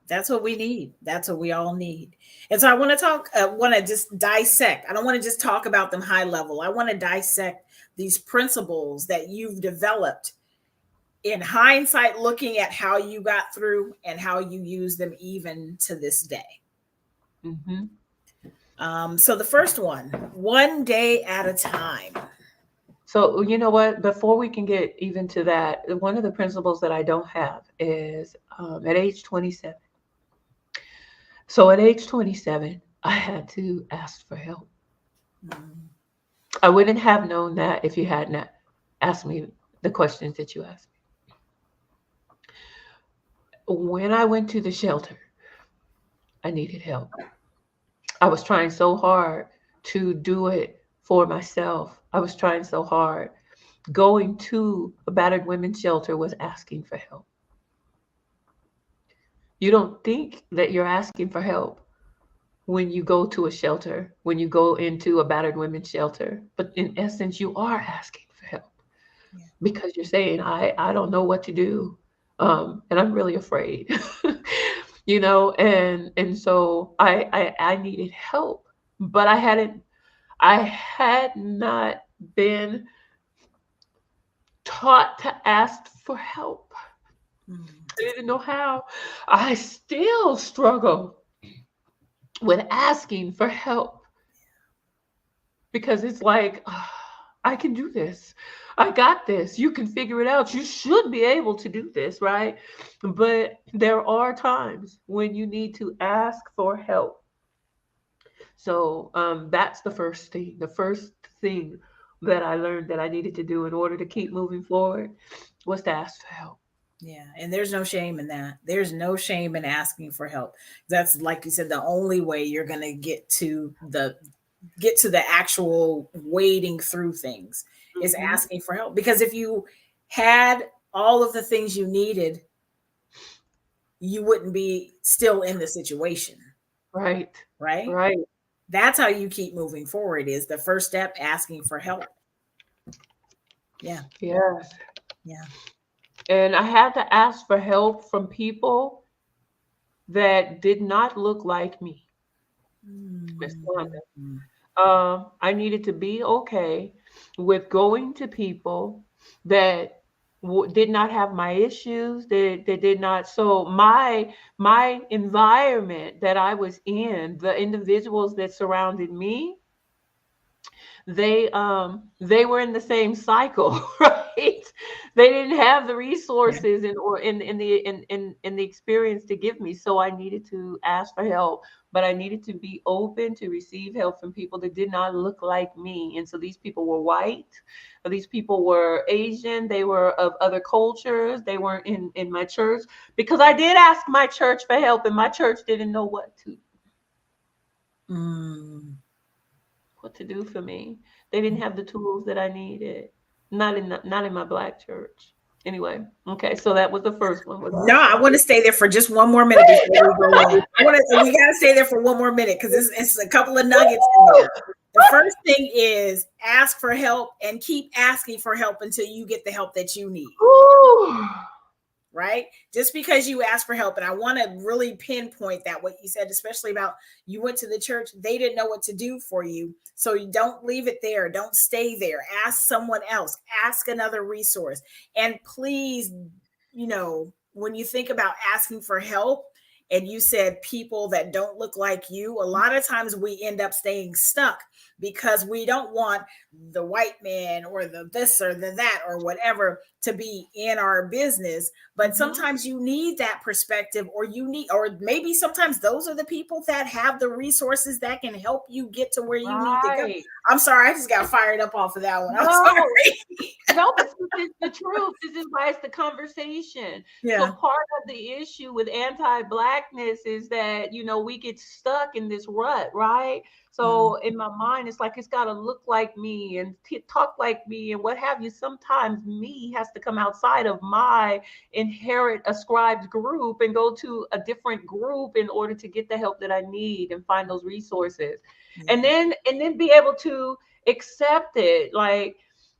that's what we need. That's what we all need. And so I want to want to just dissect. I don't want to just talk about them high level. I want to dissect these principles that you've developed in hindsight, looking at how you got through and how you use them even to this day. Hmm. So the first one day at a time. So, you know what? Before we can get even to that, one of the principles that I don't have is, at age 27. So, at age 27, I had to ask for help. Mm, I wouldn't have known that if you hadn't asked me the questions that you asked me. When I went to the shelter, I needed help. I was trying so hard to do it for myself. I was trying so hard. Going to a battered women's shelter was asking for help. You don't think that you're asking for help when you go to a shelter, when you go into a battered women's shelter, but in essence, you are asking for help yeah, because you're saying, I don't know what to do. And I'm really afraid, and so I needed help, but I had not been taught to ask for help. mm, I didn't know how. I still struggle with asking for help because it's like, I can do this. I got this. You can figure it out. You should be able to do this, right? But there are times when you need to ask for help. So, that's the first thing. The first thing that I learned that I needed to do in order to keep moving forward was to ask for help. yeah. And there's no shame in that. There's no shame in asking for help. That's like you said, the only way you're gonna get to the actual wading through things is Hmm. asking for help. Because if you had all of the things you needed, you wouldn't be still in the situation, Right. right? Right. That's how you keep moving forward is the first step, asking for help. Yeah, Yes. yeah. And I had to ask for help from people that did not look like me, Miss Wanda. Mm. I needed to be okay with going to people that did not have my issues. They did not. So my environment that I was in, the individuals that surrounded me, they were in the same cycle, right? They didn't have the Yeah. resources and or in the experience to give me, so I needed to ask for help. But I needed to be open to receive help from people that did not look like me. And so these people were white, these people were Asian, they were of other cultures, they weren't in my church, because I did ask my church for help, and my church didn't know Mm. what to do for me. They didn't have the tools that I needed. Not in my black church. Anyway, okay, so that was the first one. Was No, I want to stay there for just one more minute before we go on. We got to stay there for one more minute because it's a couple of nuggets in there. The first thing is ask for help and keep asking for help until you get the help that you need. Ooh. Right? Just because you ask for help. And I want to really pinpoint that what you said, especially about you went to the church, they didn't know what to do for you. So you don't leave it there. Don't stay there. Ask someone else, ask another resource. And please, when you think about asking for help, and you said people that don't look like you, a lot of times we end up staying stuck because we don't want the white man or the this or the that or whatever to be in our business. But Mhm. sometimes you need that perspective, or maybe sometimes those are the people that have the resources that can help you get to where you need to go. Right. I'm sorry, I just got fired up off of that one. I'm No, sorry. no, but this is the truth. This is why it's the conversation. So Yeah. part of the issue with anti-blackness is that, we get stuck in this rut, right? Mm, So in my mind, it's like it's got to look like me and talk like me and what have you. Sometimes me has to come outside of my inherent ascribed group and go to a different group in order to get the help that I need and find those resources. yeah. And then be able to accept it. Like,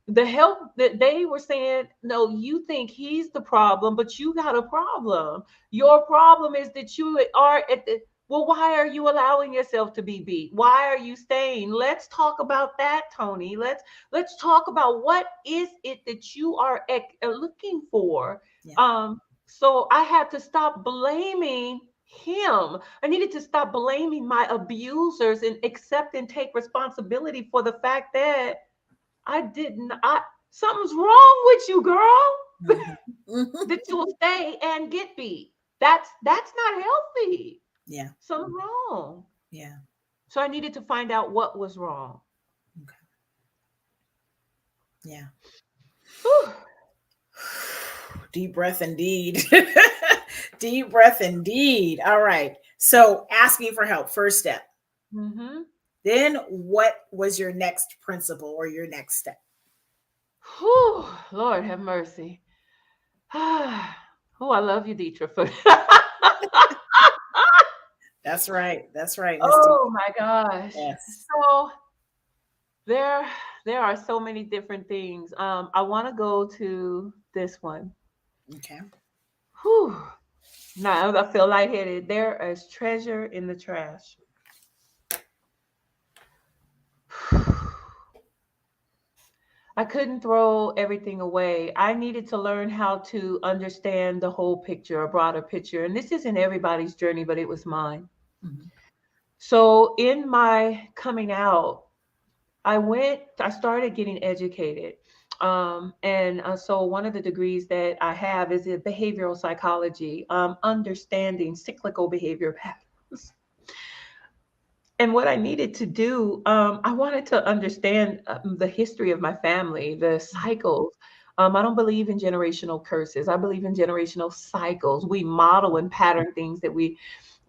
the help that they were saying, no, you think he's the problem, but you got a problem. Your problem is that you are at the, well, why are you allowing yourself to be beat? Why are you staying? Let's talk about that, Tony. Let's talk about what is it that you are looking for. Yeah. So I had to stop blaming him. I needed to stop blaming my abusers and accept and take responsibility for the fact that I didn't. Something's wrong with you, girl. Mhm. Mhm. That you'll stay and get beat. That's not healthy. Yeah. Something wrong. Yeah. So I needed to find out what was wrong. Okay. Yeah. Whew. Deep breath indeed. Deep breath indeed. All right. So asking for help, first step. Mm-hmm. Then what was your next principle or your next step? Whew. Lord have mercy. Oh, I love you, Dietra. That's right. That's right, Miss D. Oh my gosh. Yes. So there there are so many different things. I want to go to this one. Okay. Whew. Now I feel lightheaded. There is treasure in the trash. I couldn't throw everything away. I needed to learn how to understand the whole picture, a broader picture. And this isn't everybody's journey, but it was mine. Mhm. So in my coming out, I started getting educated. And so one of the degrees that I have is in behavioral psychology, understanding cyclical behavior patterns. And what I needed to do, I wanted to understand the history of my family, the cycles. I don't believe in generational curses. I believe in generational cycles. We model and pattern things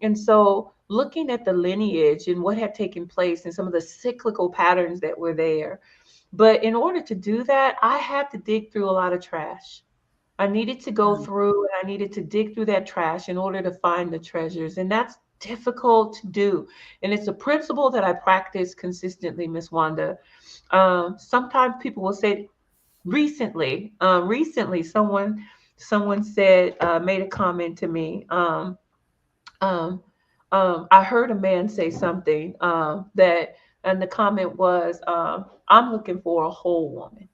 and so looking at the lineage and what had taken place and some of the cyclical patterns that were there. But in order to do that, I had to dig through a lot of trash. I needed to go Mhm. through and I needed to dig through that trash in order to find the treasures. And that's difficult to do. And it's a principle that I practice consistently, Miss Wanda. Sometimes people will say, recently, someone said, made a comment to me. Um, I heard a man say something and the comment was, I'm looking for a whole woman.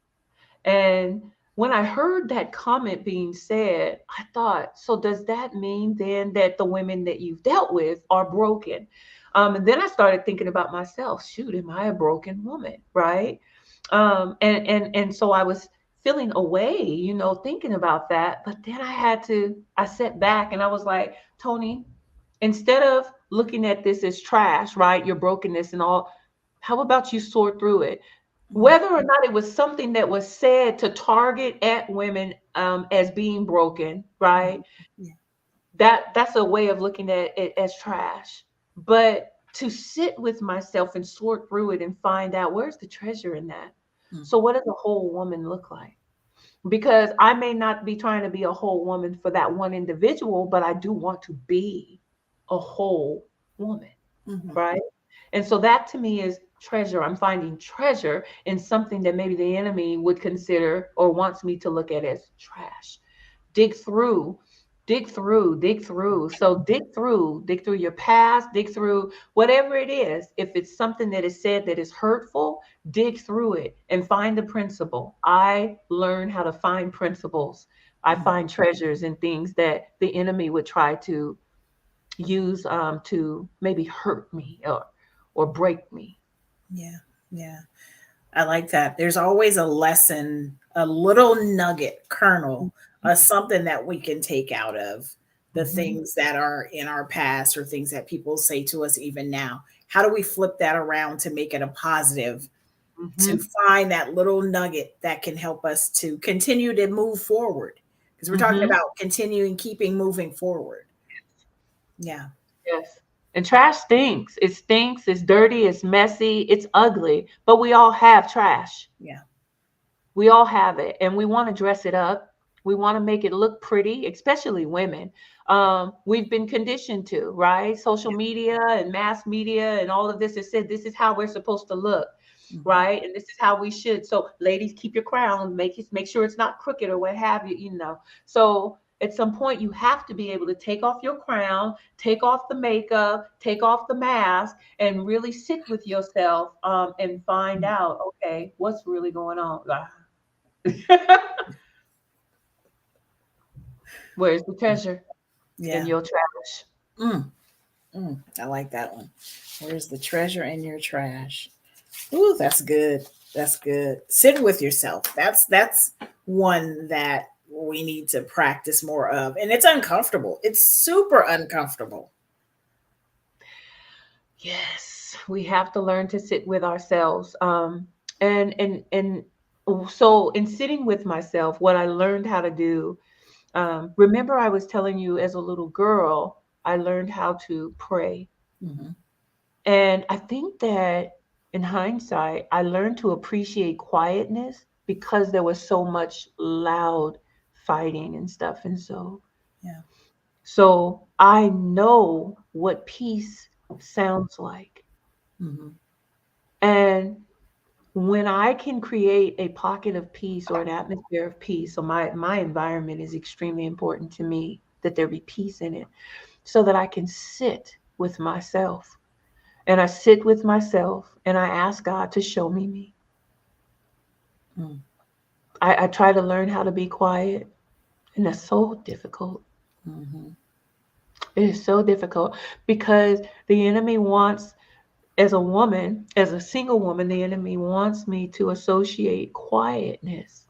And when I heard that comment being said, I thought, so does that mean then that the women that you've dealt with are broken? And then I started thinking about myself. Shoot, am I a broken woman? Right? And so I was feeling away, thinking about that. But then I sat back and I was like, Tony, instead of looking at this as trash, right? Your brokenness and all, how about you sort through it? Mm, Whether or not it was something that was said to target at women as being broken, right? mhm. Yeah. That's a way of looking at it as trash. But to sit with myself and sort through it and find out where's the treasure in that. Mm, So what does a whole woman look like? Because I may not be trying to be a whole woman for that one individual, but I do want to be a whole woman, mhm. right? And so that to me is treasure. I'm finding treasure in something that maybe the enemy would consider or wants me to look at as trash. Dig through, dig through. So dig through your past, dig through whatever it is. If it's something that is said that is hurtful, dig through it and find the principle. I learn how to find principles. I Mm. find treasures in things that the enemy would try to use to maybe hurt me or break me. Yeah. Yeah. I like that. There's always a lesson, a little nugget, kernel, something that we can take out of the Mhm, things that are in our past or things that people say to us even now. How do we flip that around to make it a positive, to mhm, find that little nugget that can help us to continue to move forward? Because we're talking mhm. about continuing, keeping moving forward. Yeah. Yes. And trash stinks. It stinks. It's dirty. It's messy. It's ugly. But we all have trash. Yeah. We all have it. And we want to dress it up. We want to make it look pretty, especially women. We've been conditioned to, right? Social Yeah. media and mass media and all of this has said this is how we're supposed to look, Mhm. right? And this is how we should. So, ladies, keep your crown, make sure it's not crooked or what have you. So, at some point, you have to be able to take off your crown, take off the makeup, take off the mask, and really sit with yourself and find Mm. out, okay, what's really going on? Where's the treasure in Yeah. your trash? Mm. Mm. I like that one. Where's the treasure in your trash? Ooh, that's good. That's good. Sit with yourself. That's one that we need to practice more of. And it's uncomfortable. It's super uncomfortable. Yes, we have to learn to sit with ourselves. And so in sitting with myself, what I learned how to do, remember I was telling you as a little girl, I learned how to pray. Hmm. And I think that in hindsight, I learned to appreciate quietness because there was so much loud fighting and stuff. And Yeah. so I know what peace sounds like. Hmm. And when I can create a pocket of peace or an atmosphere of peace, so my environment is extremely important to me that there be peace in it so that I can sit with myself. And I sit with myself and I ask God to show me me. Mm. I try to learn how to be quiet, and that's so difficult. Hmm. It is so difficult because the enemy wants, as a woman, as a single woman, the enemy wants me to associate quietness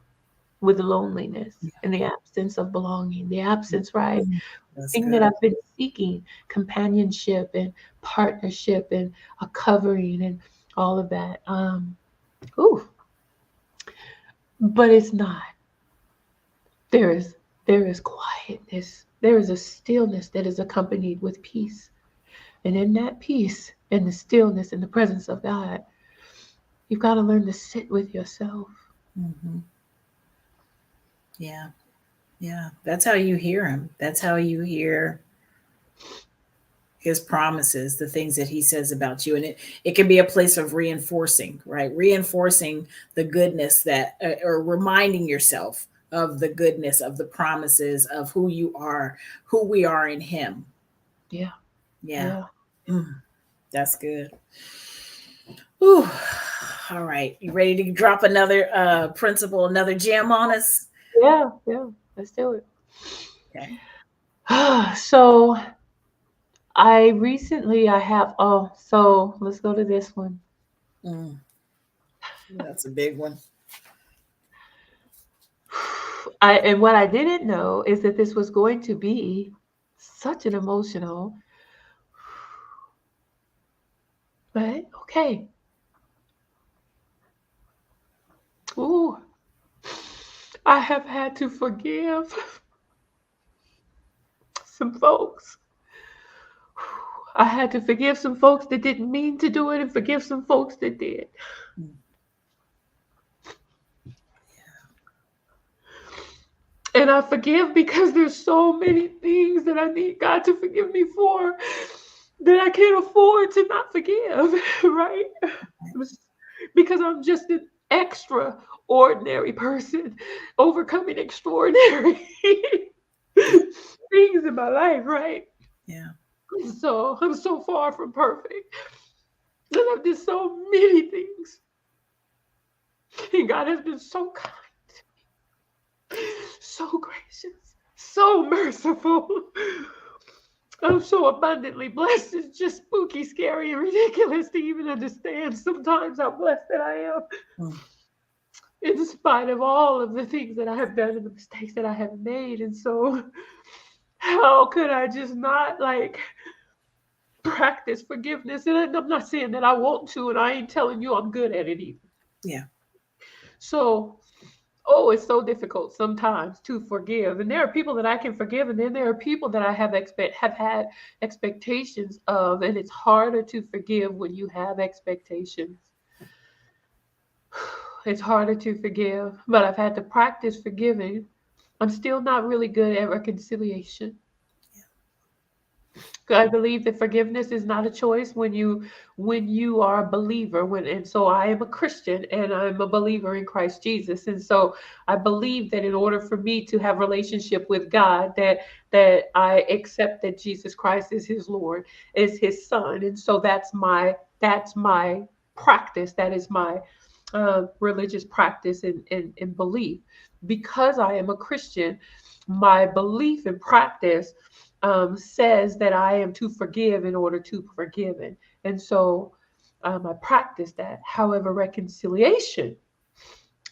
with loneliness Yeah. and the absence of belonging, the absence, right? Mm. That's Thing that good. I've been seeking, companionship and partnership and a covering and all of that. Ooh, but it's not. There is there is quietness. There is a stillness that is accompanied with peace. And in that peace and the stillness and the presence of God, you've got to learn to sit with yourself. Hmm. Yeah. Yeah. That's how you hear him. That's how you hear his promises, the things that he says about you. And it can be a place of reinforcing, right? Reinforcing the goodness that, or reminding yourself of the goodness of the promises of who you are, who we are in him. Yeah, Yeah. yeah. Mm, that's good. Whew. All right. You ready to drop another principle, another gem on us? Yeah, yeah. Let's do it. Okay. So I have, oh, so let's go to this one. Mm, that's a big one. And what I didn't know is that this was going to be such an emotional, but okay. Ooh, I have had to forgive some folks. I had to forgive some folks that didn't mean to do it and forgive some folks that did. Mm, And I forgive because there's so many things that I need God to forgive me for that I can't afford to not forgive, right? Because I'm just an extraordinary person overcoming extraordinary things in my life, right? yeah. So I'm so far from perfect. And I've done so many things. And God has been so kind, so gracious, so merciful. I'm so abundantly blessed. It's just spooky, scary, and ridiculous to even understand sometimes how blessed that I am, Mm, in spite of all of the things that I have done and the mistakes that I have made. And so, how could I just not like practice forgiveness? And I'm not saying that I want to, and I ain't telling you I'm good at it either. yeah. So, oh, it's so difficult sometimes to forgive. And there are people that I can forgive, and then there are people that I have had expectations of, and it's harder to forgive when you have expectations. It's harder to forgive, but I've had to practice forgiving. I'm still not really good at reconciliation. I believe that forgiveness is not a choice when you are a believer. And so I am a Christian and I'm a believer in Christ Jesus. And so I believe that in order for me to have relationship with God, that I accept that Jesus Christ is his Lord, is his son. And so that's my practice. That is my religious practice and belief. Because I am a Christian, my belief and practice says that I am to forgive in order to be forgiven. And so I practice that. However, reconciliation,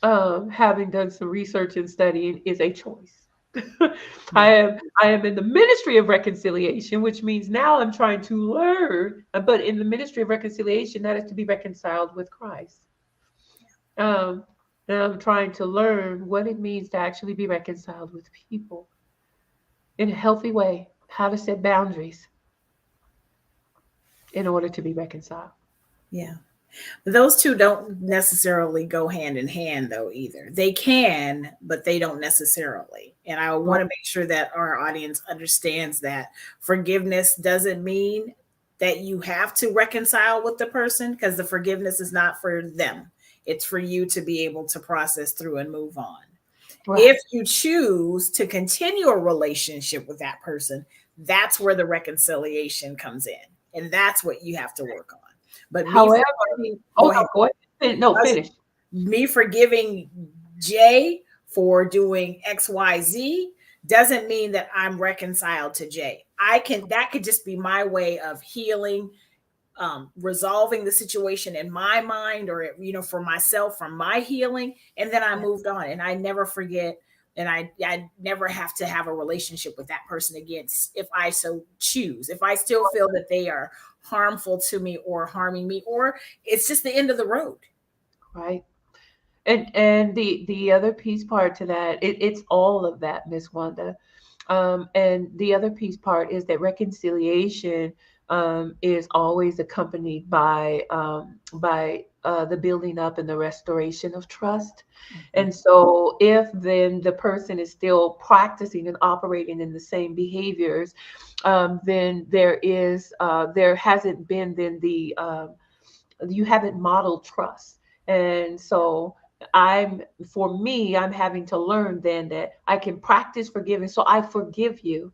having done some research and studying, is a choice. I Yeah. am I am in the ministry of reconciliation, which means now I'm trying to learn. But in the ministry of reconciliation, that is to be reconciled with Christ. Um, and I'm trying to learn what it means to actually be reconciled with people in a healthy way, how to set boundaries in order to be reconciled. Yeah. Those two don't necessarily go hand in hand, though, either. They can, but they don't necessarily. And I want to make sure that our audience understands that forgiveness doesn't mean that you have to reconcile with the person, because the forgiveness is not for them. It's for you to be able to process through and move on. If Right. you choose to continue a relationship with that person, that's where the reconciliation comes in. And that's what you have to work on. But me However, forgiving, oh go ahead. no, go ahead. No, finish. Me forgiving Jay for doing XYZ doesn't mean that I'm reconciled to Jay. That could just be my way of healing, resolving the situation in my mind, or for myself, from my healing, and then I Yeah. moved on, and I never forget, and I never have to have a relationship with that person again, if I so choose. If I still feel that they are harmful to me or harming me, or it's just the end of the road. Right. And the other piece part to that, it's all of that, Miss Wanda. And the other piece part is that reconciliation is always accompanied by the building up and the restoration of trust. Mhm. And so, if then the person is still practicing and operating in the same behaviors, then there hasn't been then the you haven't modeled trust. And so for me, I'm having to learn then that I can practice forgiving. So I forgive you.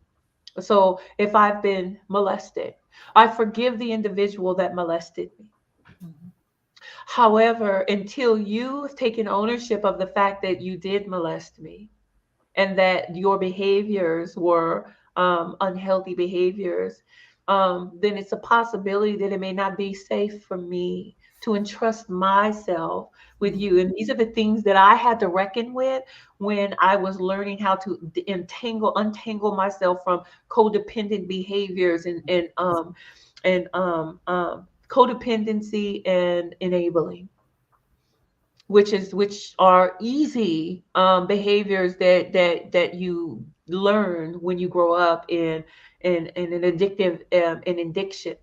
So if I've been molested, I forgive the individual that molested me. Mhm. However, until you've taken ownership of the fact that you did molest me, and that your behaviors were unhealthy behaviors, then it's a possibility that it may not be safe for me to entrust myself with you. And these are the things that I had to reckon with when I was learning how to untangle myself from codependent behaviors and codependency and enabling, which are easy behaviors that you learn when you grow up in an addictive in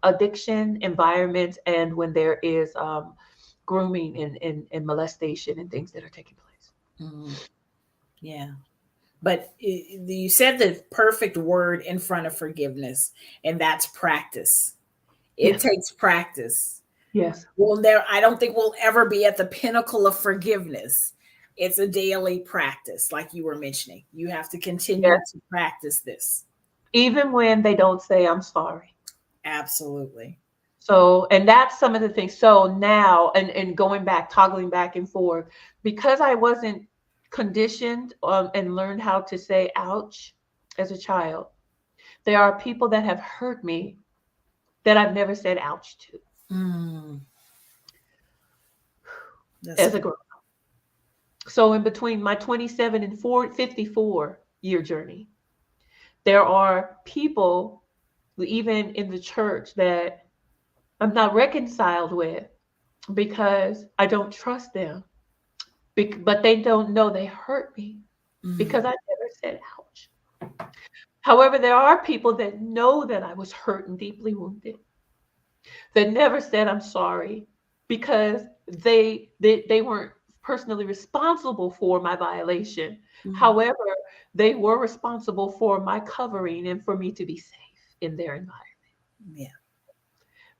addiction environment, and when there is grooming and molestation and things that are taking place. Mhm. Yeah. But you said the perfect word in front of forgiveness, and that's practice. It Yes, takes practice. yes, I don't think we'll ever be at the pinnacle of forgiveness. It's a daily practice, like you were mentioning. You have to continue yes. to practice this. Even when they don't say I'm sorry. Absolutely. So, and that's some of the things. So now, and going back, toggling back and forth, because I wasn't conditioned and learned how to say ouch as a child, there are people that have hurt me that I've never said ouch to Mm, that's as a good. girl. So, in between my 27 and 54-year journey, there are people, even in the church, that I'm not reconciled with because I don't trust them. But they don't know they hurt me Mm, because I never said ouch. However, there are people that know that I was hurt and deeply wounded that never said I'm sorry because they weren't personally responsible for my violation. mm, However, they were responsible for my covering and for me to be safe in their environment. yeah.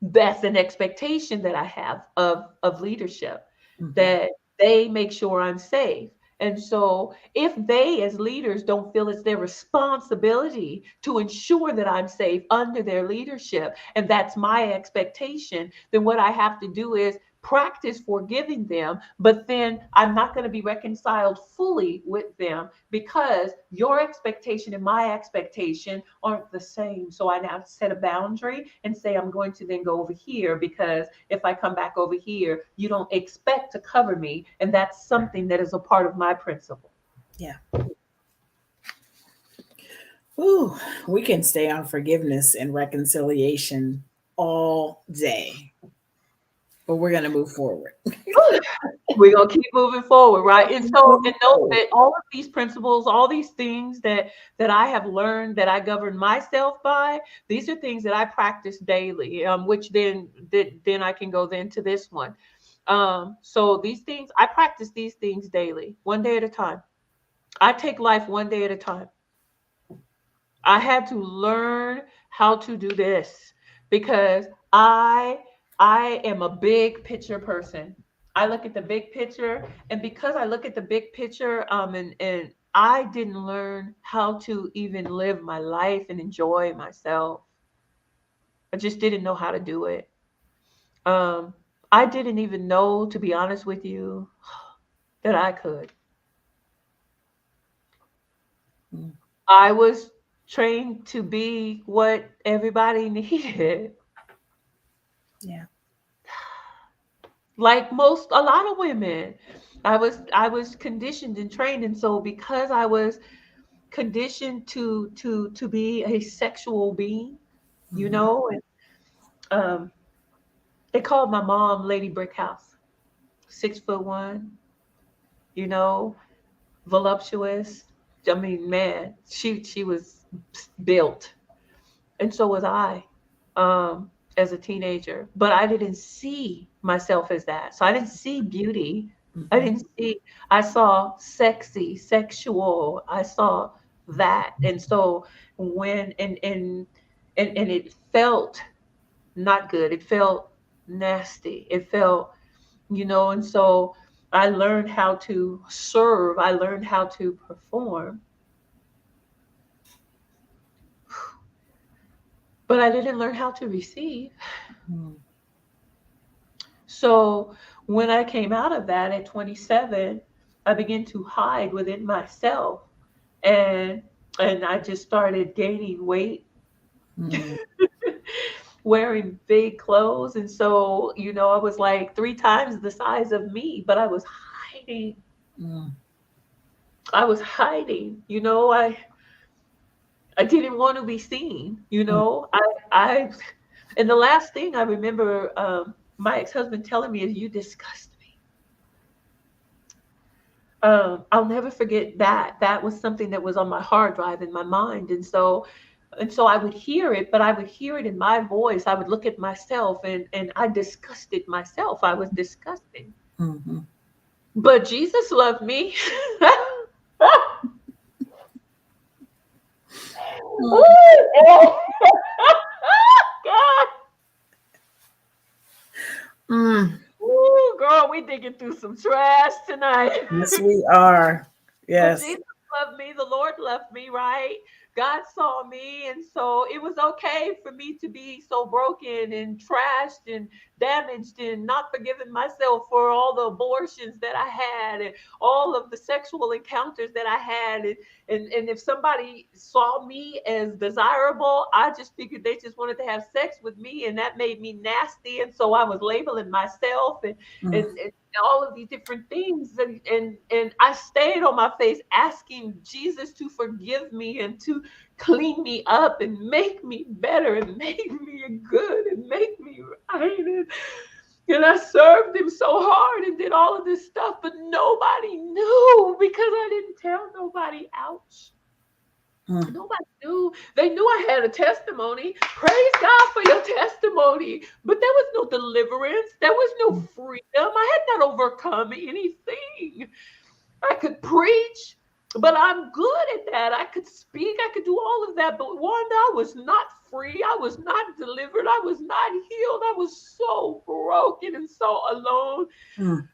That's an expectation that I have of leadership, Mhm, that they make sure I'm safe. And so if they as leaders don't feel it's their responsibility to ensure that I'm safe under their leadership, and that's my expectation, then what I have to do is practice forgiving them, but then I'm not going to be reconciled fully with them because your expectation and my expectation aren't the same. So I now set a boundary and say, I'm going to then go over here because if I come back over here, you don't expect to cover me. And that's something that is a part of my principle. yeah. Ooh, we can stay on forgiveness and reconciliation all day, but we're going to move forward. We're gonna keep moving forward, We're right? gonna And keep so, moving and know forward. that all of these principles, all these things that I have learned, that I govern myself by, these are things that I practice daily. Which then I can go then to this one. So these things I practice these things daily, one day at a time. I take life one day at a time. I had to learn how to do this because I am a big picture person. I look at the big picture, and because I look at the big picture, and I didn't learn how to even live my life and enjoy myself. I just didn't know how to do it. Um, I didn't even know, to be honest with you, that I could. Mm, I was trained to be what everybody needed. yeah. Like a lot of women, I was conditioned and trained, and so because I was conditioned to be a sexual being, you Mhm. know, and um they called my mom Lady Brickhouse, 6'1", you know, voluptuous. I mean, man, she was built, and so was I, as a teenager. But I didn't see myself as that. So I didn't see beauty. I Mhm. didn't see. I saw sexy, sexual. I saw that, and so when and it felt not good. It felt nasty. It felt, and so I learned how to serve. I learned how to perform, but I didn't learn how to receive. Mm, So when I came out of that at 27, I began to hide within myself and I just started gaining weight, Mm, wearing big clothes. And so, I was like 3 times the size of me, but I was hiding. mm, I was hiding. I didn't want to be seen. mm, I and the last thing I remember, my ex-husband telling me is, "You disgust me." I'll never forget that. That was something that was on my hard drive in my mind. And so I would hear it, but I would hear it in my voice. I would look at myself, and I disgusted myself. I was disgusting. mhm, But Jesus loved me. mm, God. mm. Ooh, girl, we digging through some trash tonight. Yes, we are. But Yes. Jesus loved me. The Lord loved me, right? God saw me. And so it was okay for me to be so broken and trashed and damaged and not forgiving myself for all the abortions that I had and all of the sexual encounters that I had. And if somebody saw me as desirable, I just figured they just wanted to have sex with me. And that made me nasty. And so I was labeling myself Mm, and all of these different things, and I stayed on my face asking Jesus to forgive me and to clean me up and make me better and make me good and make me right. And I served him so hard and did all of this stuff, but nobody knew because I didn't tell nobody. Ouch. mm, Nobody knew. They knew I had a testimony. Praise God for your testimony. But there was no deliverance. There was no mm, freedom. I had not overcome anything. I could preach, but I'm good at that. I could speak. I could do all of that. But Wanda, I was not free. I was not delivered. I was not healed. I was so broken and so alone. mm,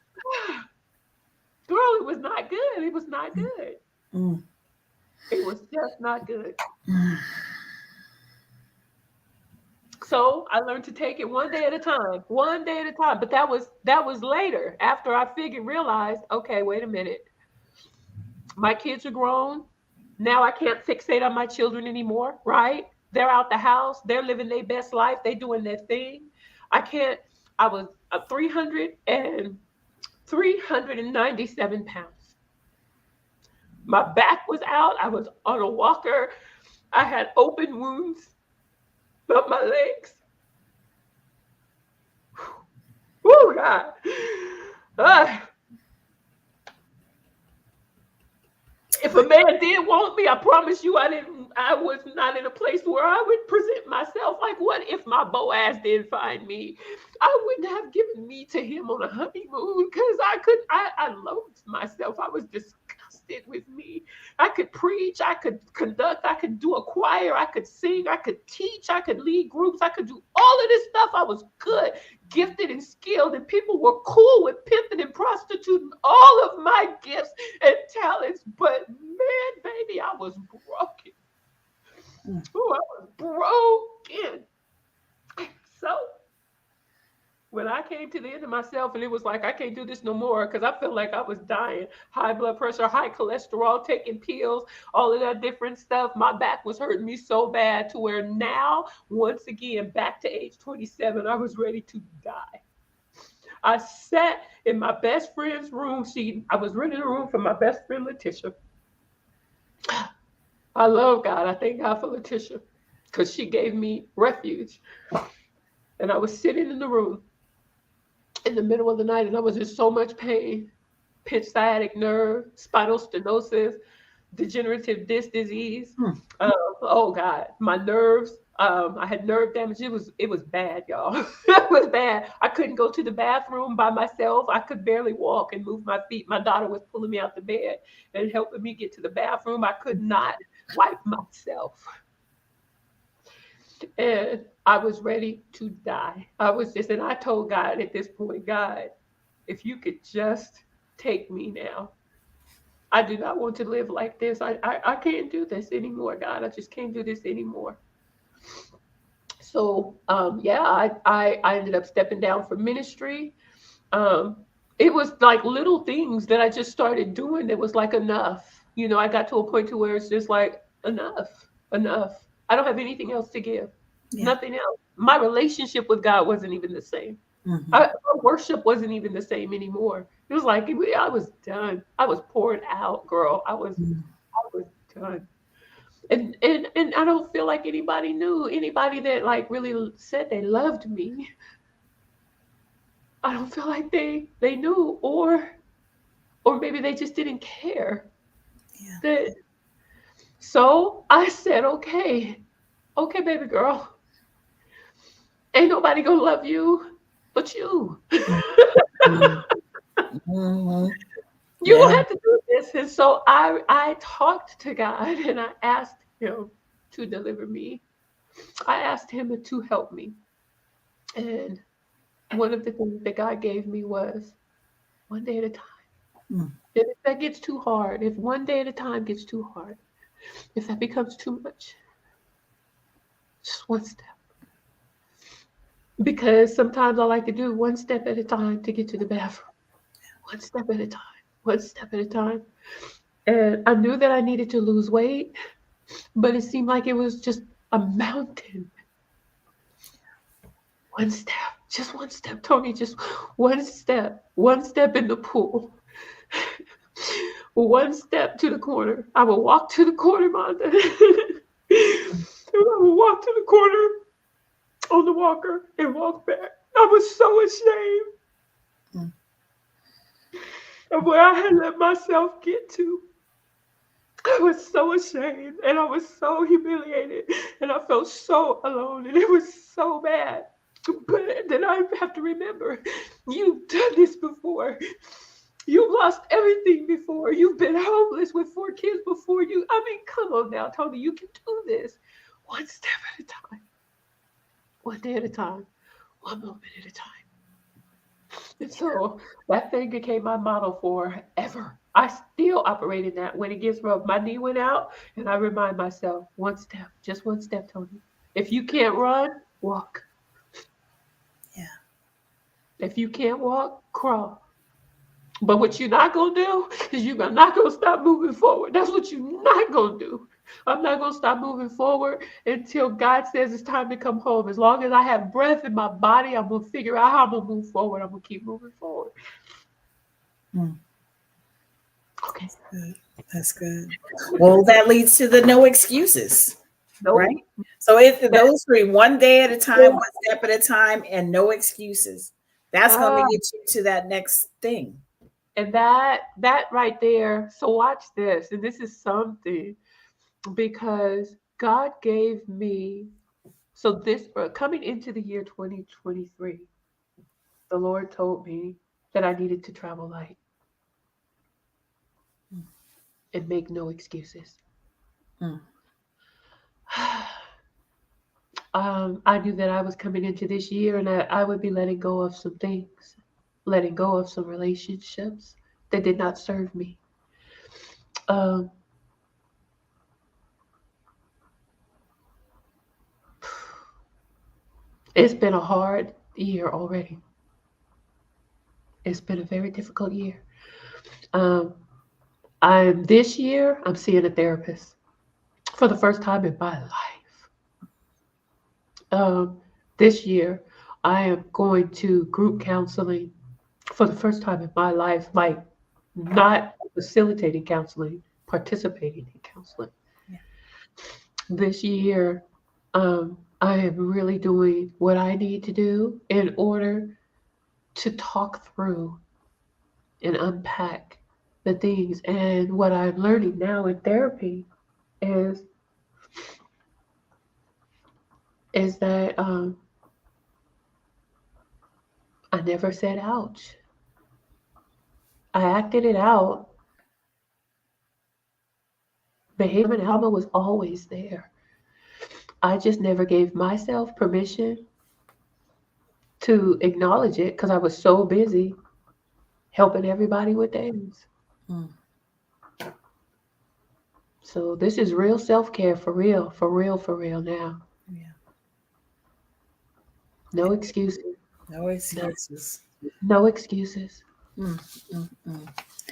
Girl, it was not good. It was not mm, good. mm, It was just not good. mm. So I learned to take it one day at a time, one day at a time. But that was later, after I realized, okay, wait a minute. My kids are grown. Now I can't fixate on my children anymore, right? They're out the house. They're living their best life. They're doing their thing. I can't. I was 397 pounds. My back was out. I was on a walker. I had open wounds up my legs. Oh God. Ah, if a man did want me, I promise you I was not in a place where I would present myself. Like, what if my Boaz did find me? I wouldn't have given me to him on a honeymoon because I loathed myself. I was disgusted with me. I could preach, I could conduct, I could do a choir, I could sing, I could teach, I could lead groups, I could do all of this stuff. I was good, gifted, and skilled, and people were cool with pimping and prostituting all of my gifts and talents. But man, baby, I was broken. Mm. Oh, I was broken. So when I came to the end of myself and it was like, I can't do this no more because I felt like I was dying. High blood pressure, high cholesterol, taking pills, all of that different stuff. My back was hurting me so bad to where now, once again, back to age 27, I was ready to die. I sat in my best friend's room. I was renting a room for my best friend, Letitia. I love God. I thank God for Letitia because she gave me refuge. And I was sitting in the room in the middle of the night and I was in so much pain. Pinched sciatic nerve, spinal stenosis, degenerative disc disease. Mm. Oh God, my nerves. I had nerve damage. It was bad, y'all. It was bad. I couldn't go to the bathroom by myself. I could barely walk and move my feet. My daughter was pulling me out the bed and helping me get to the bathroom. I could not wipe myself. And I was ready to die. And I told God at this point, God, if you could just take me now. I do not want to live like this. I can't do this anymore, God. I just can't do this anymore. So yeah, I ended up stepping down from ministry. Um, it was like little things that I just started doing that was like enough. I got to a point to where it's just like, enough, enough. I don't have anything else to give. Yeah. Nothing else. My relationship with God wasn't even the same. Hmm. My worship wasn't even the same anymore. It was like I was done. I was poured out, girl. I was done. And I don't feel like anybody that like really said they loved me. I don't feel like they knew, or maybe they just didn't care. Yeah. That So I said, okay, okay, baby girl, ain't nobody gonna love you but you. Mhm. Mhm. You Yeah. gonna have to do this. And so I talked to God and I asked him to deliver me. I asked him to help me. And one of the things that God gave me was one day at a time. Mm. If that gets too hard, if one day at a time gets too hard, if that becomes too much, just one step. Because sometimes I like to do one step at a time to get to the bathroom. One step at a time. One step at a time. And I knew that I needed to lose weight, but it seemed like it was just a mountain. One step, just one step, Tony, just one step in the pool, one step to the corner. I would walk to the corner, Monda. I would walk to the corner on the walker and walk back. I was so ashamed Mm. of where I had let myself get to. I was so ashamed and I was so humiliated and I felt so alone and it was so bad. But then I have to remember, you've done this before. You've lost everything before. You've been homeless with 4 kids before you. I mean, come on now, Tony, you can do this. One step at a time, one day at a time, one moment at a time. And so that thing became my model forever. I still operate in that. When it gets rough, my knee went out, and I remind myself, one step, just one step, Tony. If you can't run, walk. Yeah. If you can't walk, crawl. But what you're not gonna do is you're not gonna stop moving forward. That's what you're not gonna do. I'm not gonna stop moving forward until God says it's time to come home. As long as I have breath in my body, I'm gonna figure out how I'm gonna move forward. I'm gonna keep moving forward. Mm. Okay. That's good. That's good. Well, that leads to the no excuses, right? Nope. So if That's those three, one day at a time, it. one step at a time, and no excuses, that's going to Ah, get you to that next thing. and that right there. So watch this, and this is something because God gave me. So this coming into the year 2023, the Lord told me that I needed to travel light and make no excuses. Mm. I knew that I was coming into this year and I would be letting go of some things, letting go of some relationships that did not serve me. Um, it's been a hard year already. It's been a very difficult year. Um, I'm this year. I'm seeing a therapist for the first time in my life. Um, this year, I am going to group counseling for the first time in my life. Like not facilitating counseling, participating in counseling. Yeah. This year, I am really doing what I need to do in order to talk through and unpack the things. And what I'm learning now in therapy is that I never said ouch. I acted it out. Behavior and Alma was always there. I just never gave myself permission to acknowledge it because I was so busy helping everybody with theirs. Mm. So this is real self-care for real, for real, for real now. Yeah. No excuses. No No, excuses. no excuses. Mm. Mm. Mm.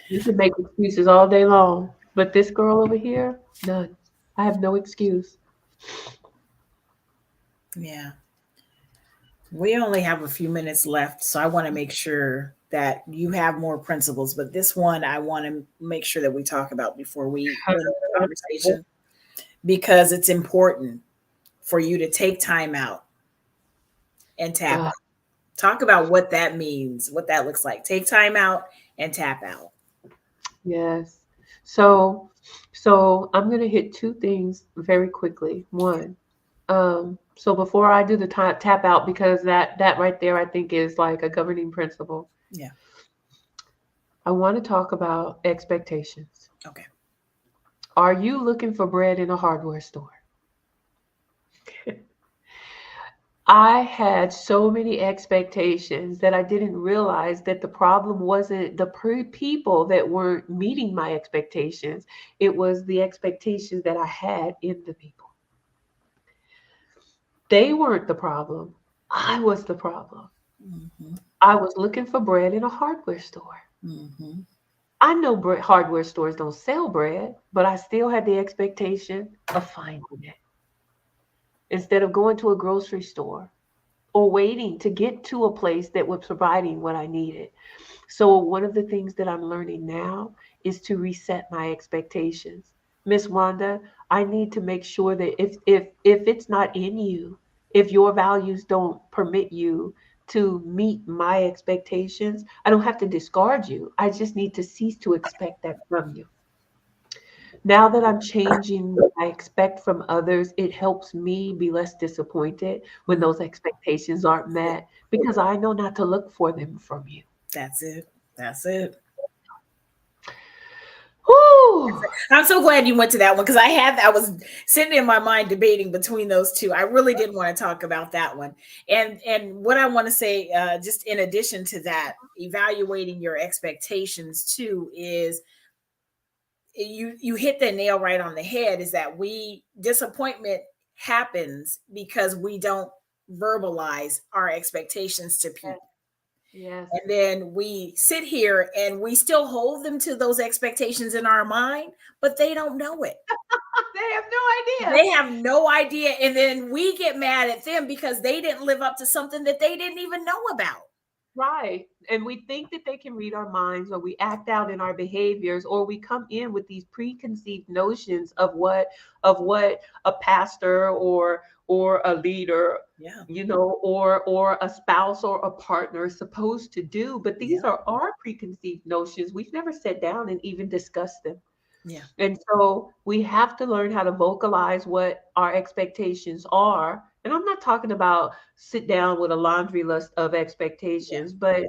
You can make excuses all day long. But this girl over here, none. I have no excuse. Yeah. We only have a few minutes left, so I want to make sure that you have more principles. But this one, I want to make sure that we talk about before we end the conversation because it's important for you to take time out and tap Uh, out. Talk about what that means, what that looks like. Take time out and tap out. yes. So, so I'm gonna hit two things very quickly. One, so before I do the tap out, because that right there, I think is like a governing principle. Yeah. I want to talk about expectations. Okay. Are you looking for bread in a hardware store? I had so many expectations that I didn't realize that the problem wasn't the people that weren't meeting my expectations. It was the expectations that I had in the people. They weren't the problem. I was the problem. Mm-hmm. I was looking for bread in a hardware store. Mm-hmm. I know hardware stores don't sell bread, but I still had the expectation of finding it instead of going to a grocery store or waiting to get to a place that was providing what I needed. So one of the things that I'm learning now is to reset my expectations. Miss Wanda, I need to make sure that if it's not in you, if your values don't permit you to meet my expectations, I don't have to discard you. I just need to cease to expect that from you. Now that I'm changing what I expect from others, it helps me be less disappointed when Mm-hmm. those expectations aren't met because I know not to look for them from you. That's it. That's it. Whew. I'm so glad you went to that one because I was sitting in my mind debating between those two. I really did want to talk about that one. And what I want to say, just in addition to that, evaluating your expectations too is you hit the nail right on the head, is that we disappointment happens because we don't verbalize our expectations to Yes. people. Yes. And then we sit here and we still hold them to those expectations in our mind, but they don't know it. They have no idea. They have no idea. And then we get mad at them because they didn't live up to something that they didn't even know about. Right. And we think that they can read our minds, or we act out in our behaviors, or we come in with these preconceived notions of what a pastor or a leader, Yeah. or a spouse or a partner is supposed to do. But these Yeah. are our preconceived notions. We've never sat down and even discussed them. Yeah. And so we have to learn how to vocalize what our expectations are. And I'm not talking about sit down with a laundry list of Yeah. expectations, but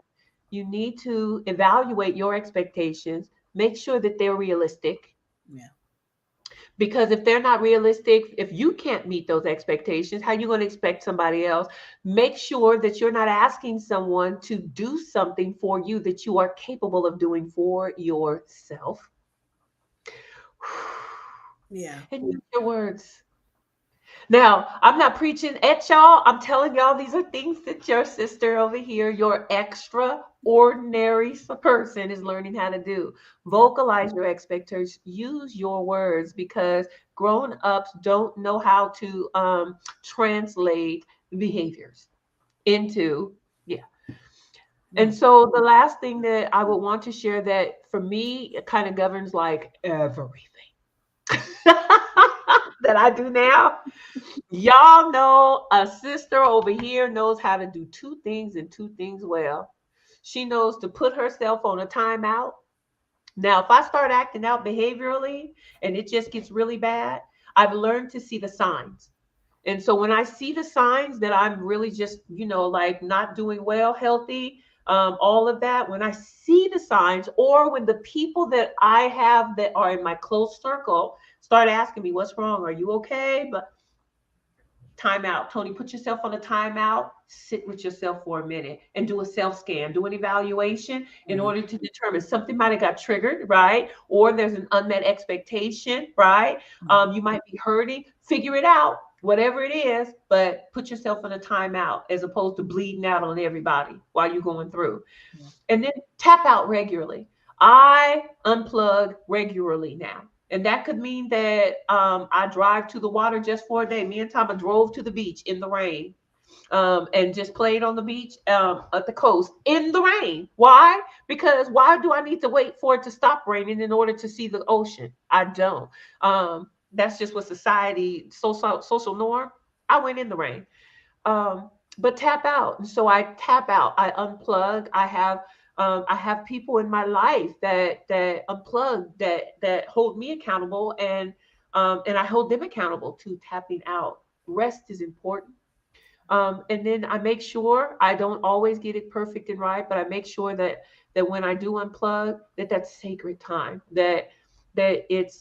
you need to evaluate your expectations, make sure that they're realistic. Yeah. Because if they're not realistic, if you can't meet those expectations, how are you going to expect somebody else? Make sure that you're not asking someone to do something for you that you are capable of doing for yourself. Yeah. And use your words. Now, I'm not preaching at y'all. I'm telling y'all these are things that your sister over here, your extraordinary person, is learning how to do. Yeah. Vocalize your expectations. Use your words because grown ups don't know how to translate behaviors into, yeah. And Mm. so the last thing that I would want to share that for me, it kind of governs like everything that I do now. Y'all know a sister over here knows how to do two things and two things well. She knows to put herself on a timeout. Now, if I start acting out behaviorally and it just gets really bad, I've learned to see the signs. And so when I see the signs that I'm really just, like not doing well, healthy, all of that, when I see the signs, or when the people that I have that are in my close circle start asking me, what's wrong? Are you okay? But timeout. Tony, put yourself on a timeout, sit with yourself for a minute and do a self scan, do an evaluation in Mhm. order to determine something might have got triggered, right? Or there's an unmet expectation, right? Mhm. You might be hurting, figure it out, whatever it is, but put yourself on a timeout as opposed to bleeding out on everybody while you're going through. Yeah. And then tap out regularly. I unplug regularly now. And that could mean that I drive to the water just for a day. Me and Tama drove to the beach in the rain, and just played on the beach, at the coast in the rain. Why? Because why do I need to wait for it to stop raining in order to see the ocean? I don't. That's just what society, social norm. I went in the rain. um, but tap out. And so I tap out. I unplug. I have people in my life that unplug, that hold me accountable, and I hold them accountable to tapping out. Rest is important. And then I make sure I don't always get it perfect and right, but I make sure that when I do unplug, that's sacred time. That it's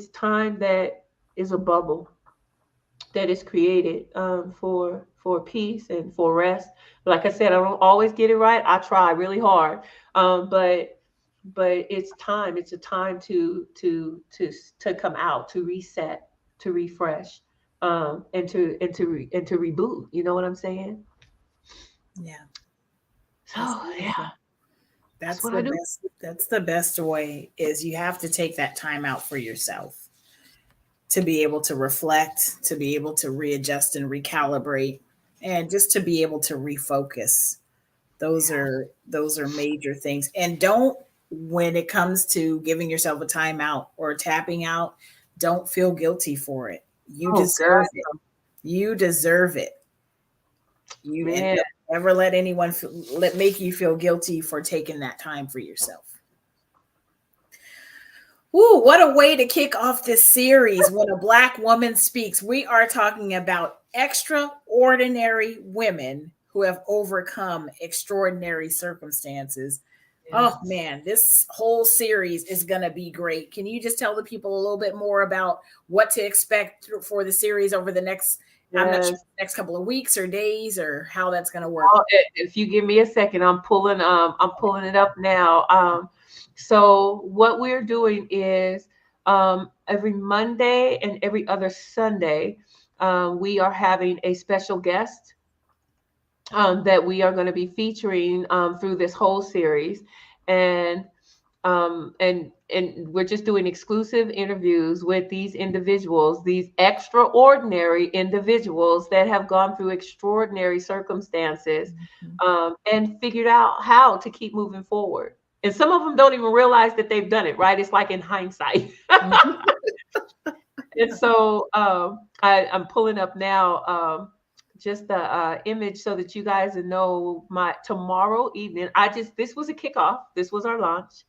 time that is a bubble that is created, for peace and for rest. Like I said, I don't always get it right. I try really hard, but it's time. It's a time to come out, to reset, to refresh, and to reboot. You know what I'm saying? Yeah, that's So yeah, beautiful. that's That's what the I do. best. That's the best way is you have to take that time out for yourself to be able to reflect, to be able to readjust and recalibrate, and just to be able to refocus. Yeah. Those are major things. And don't, when it comes to giving yourself a timeout or tapping out, don't feel guilty for it. You Oh God, deserve it. You deserve it. You and man. don't ever let anyone make you feel guilty for taking that time for yourself. Ooh, what a way to kick off this series. When a Black woman speaks, we are talking about extraordinary women who have overcome extraordinary circumstances. Oh Yes. man, this whole series is going to be great. Can you just tell the people a little bit more about what to expect for the series over the next, I'm not sure, Yes. next couple of weeks or days, or how that's going to work? If you give me a second, I'm pulling it up now. So what we're doing is, every Monday and every other Sunday, we are having a special guest, that we are going to be featuring, through this whole series. And um and and we're just doing exclusive interviews with these individuals, these extraordinary individuals that have gone through extraordinary circumstances, Mhm. and figured out how to keep moving forward. And some of them don't even realize that they've done it, right? It's like in hindsight. Mhm. And so, I'm pulling up now, just the image so that you guys know my tomorrow evening. This was a kickoff. This was our launch,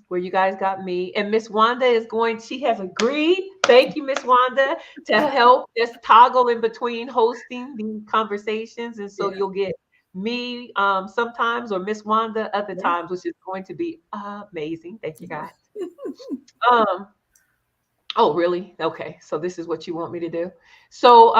where you guys got me. And Miss Wanda she has agreed. Thank you, Miss Wanda, to help just toggle in between hosting these conversations. And so Yeah. you'll get me, sometimes, or Miss Wanda other Yeah. times, which is going to be amazing. Thank you, guys. Um, oh, really? Okay. So this is what you want me to do. So,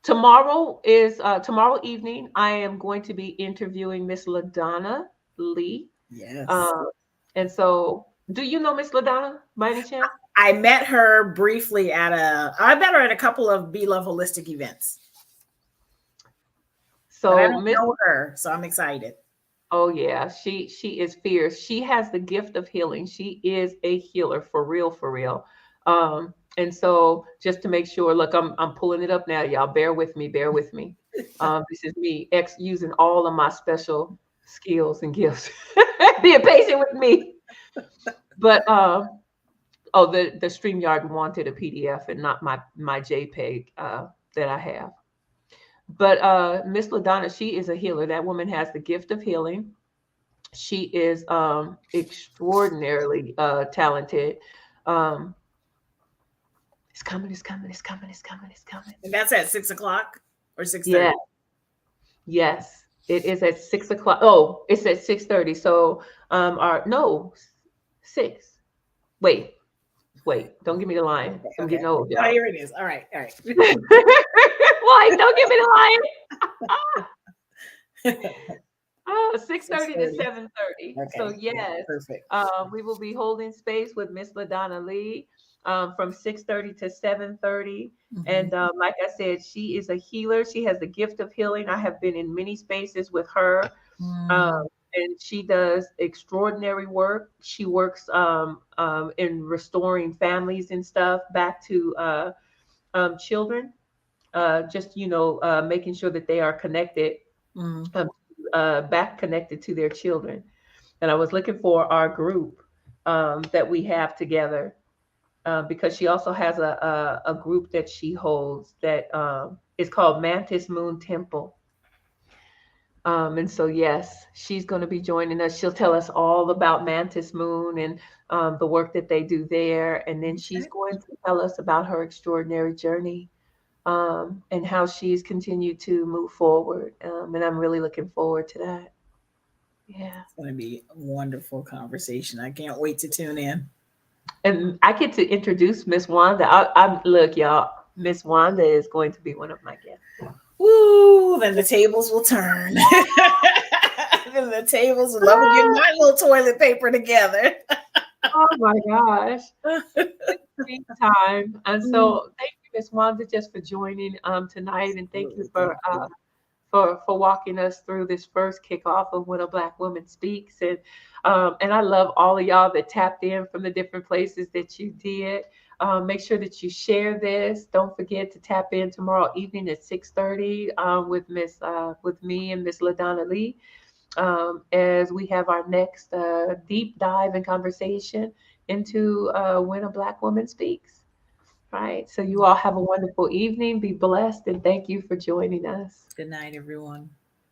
tomorrow evening, I am going to be interviewing Miss LaDonna Lee. Yes. Um, and so, do you know Miss LaDonna by any chance? I met her briefly I met her at a couple of Be Love Holistic events, but I So, don't Miss, know her, so I'm excited. oh yeah, she is fierce. She has the gift of healing. She is a healer for real, for real. And so, just to make sure, look, I'm pulling it up now, y'all. Bear with me, bear with me. This is me using all of my special skills and gifts. Being patient with me. But oh, the StreamYard wanted a PDF and not my JPEG, that I have. But Miss LaDonna, she is a healer. That woman has the gift of healing. She is extraordinarily talented. Um, it's coming, it's coming, it's coming, it's coming, it's coming. And that's at 6 o'clock or six Yeah, thirty. yes. It is at 6 o'clock. Oh, it's at 6:30. So our no, six. Wait, wait, don't give me the line. Okay. I'm Okay. getting old, Oh, y'all. here it is. All right. All right. Like, don't give me the line. Oh, six Six thirty to thirty. 7:30. So Okay. Yeah. yes, Perfect. we will be holding space with Miss LaDonna Lee, from 6:30 to 7:30. Hmm. And like I said, she is a healer. She has the gift of healing. I have been in many spaces with her, um, Mm. and she does extraordinary work. She works in restoring families and stuff back to children, just making sure that they are connected, Mm. um, back connected to their children. And I was looking for our group that we have together, because she also has a group that she holds that is called Mantis Moon Temple. And so, yes, she's going to be joining us. She'll tell us all about Mantis Moon and the work that they do there. And then she's Okay. going to tell us about her extraordinary journey, and how she's continued to move forward. And I'm really looking forward to that. Yeah. It's going to be a wonderful conversation. I can't wait to tune in. And I get to introduce Miss Wanda. I'm look, y'all. Miss Wanda is going to be one of my guests. Woo! Then the tables will turn. Then the tables will love me get my little toilet paper together. Oh my gosh. Big time. And so thank you, Miss Wanda, just for joining tonight, and thank you Absolutely. Thank you. for walking us through this first kickoff of When a Black Woman Speaks. And I love all of y'all that tapped in from the different places that you did. Make sure that you share this. Don't forget to tap in tomorrow evening at 6:30 with me and Miss LaDonna Lee, as we have our next deep dive and conversation into When a Black Woman Speaks. Right. So you all have a wonderful evening. Be blessed, and thank you for joining us. Good night, everyone.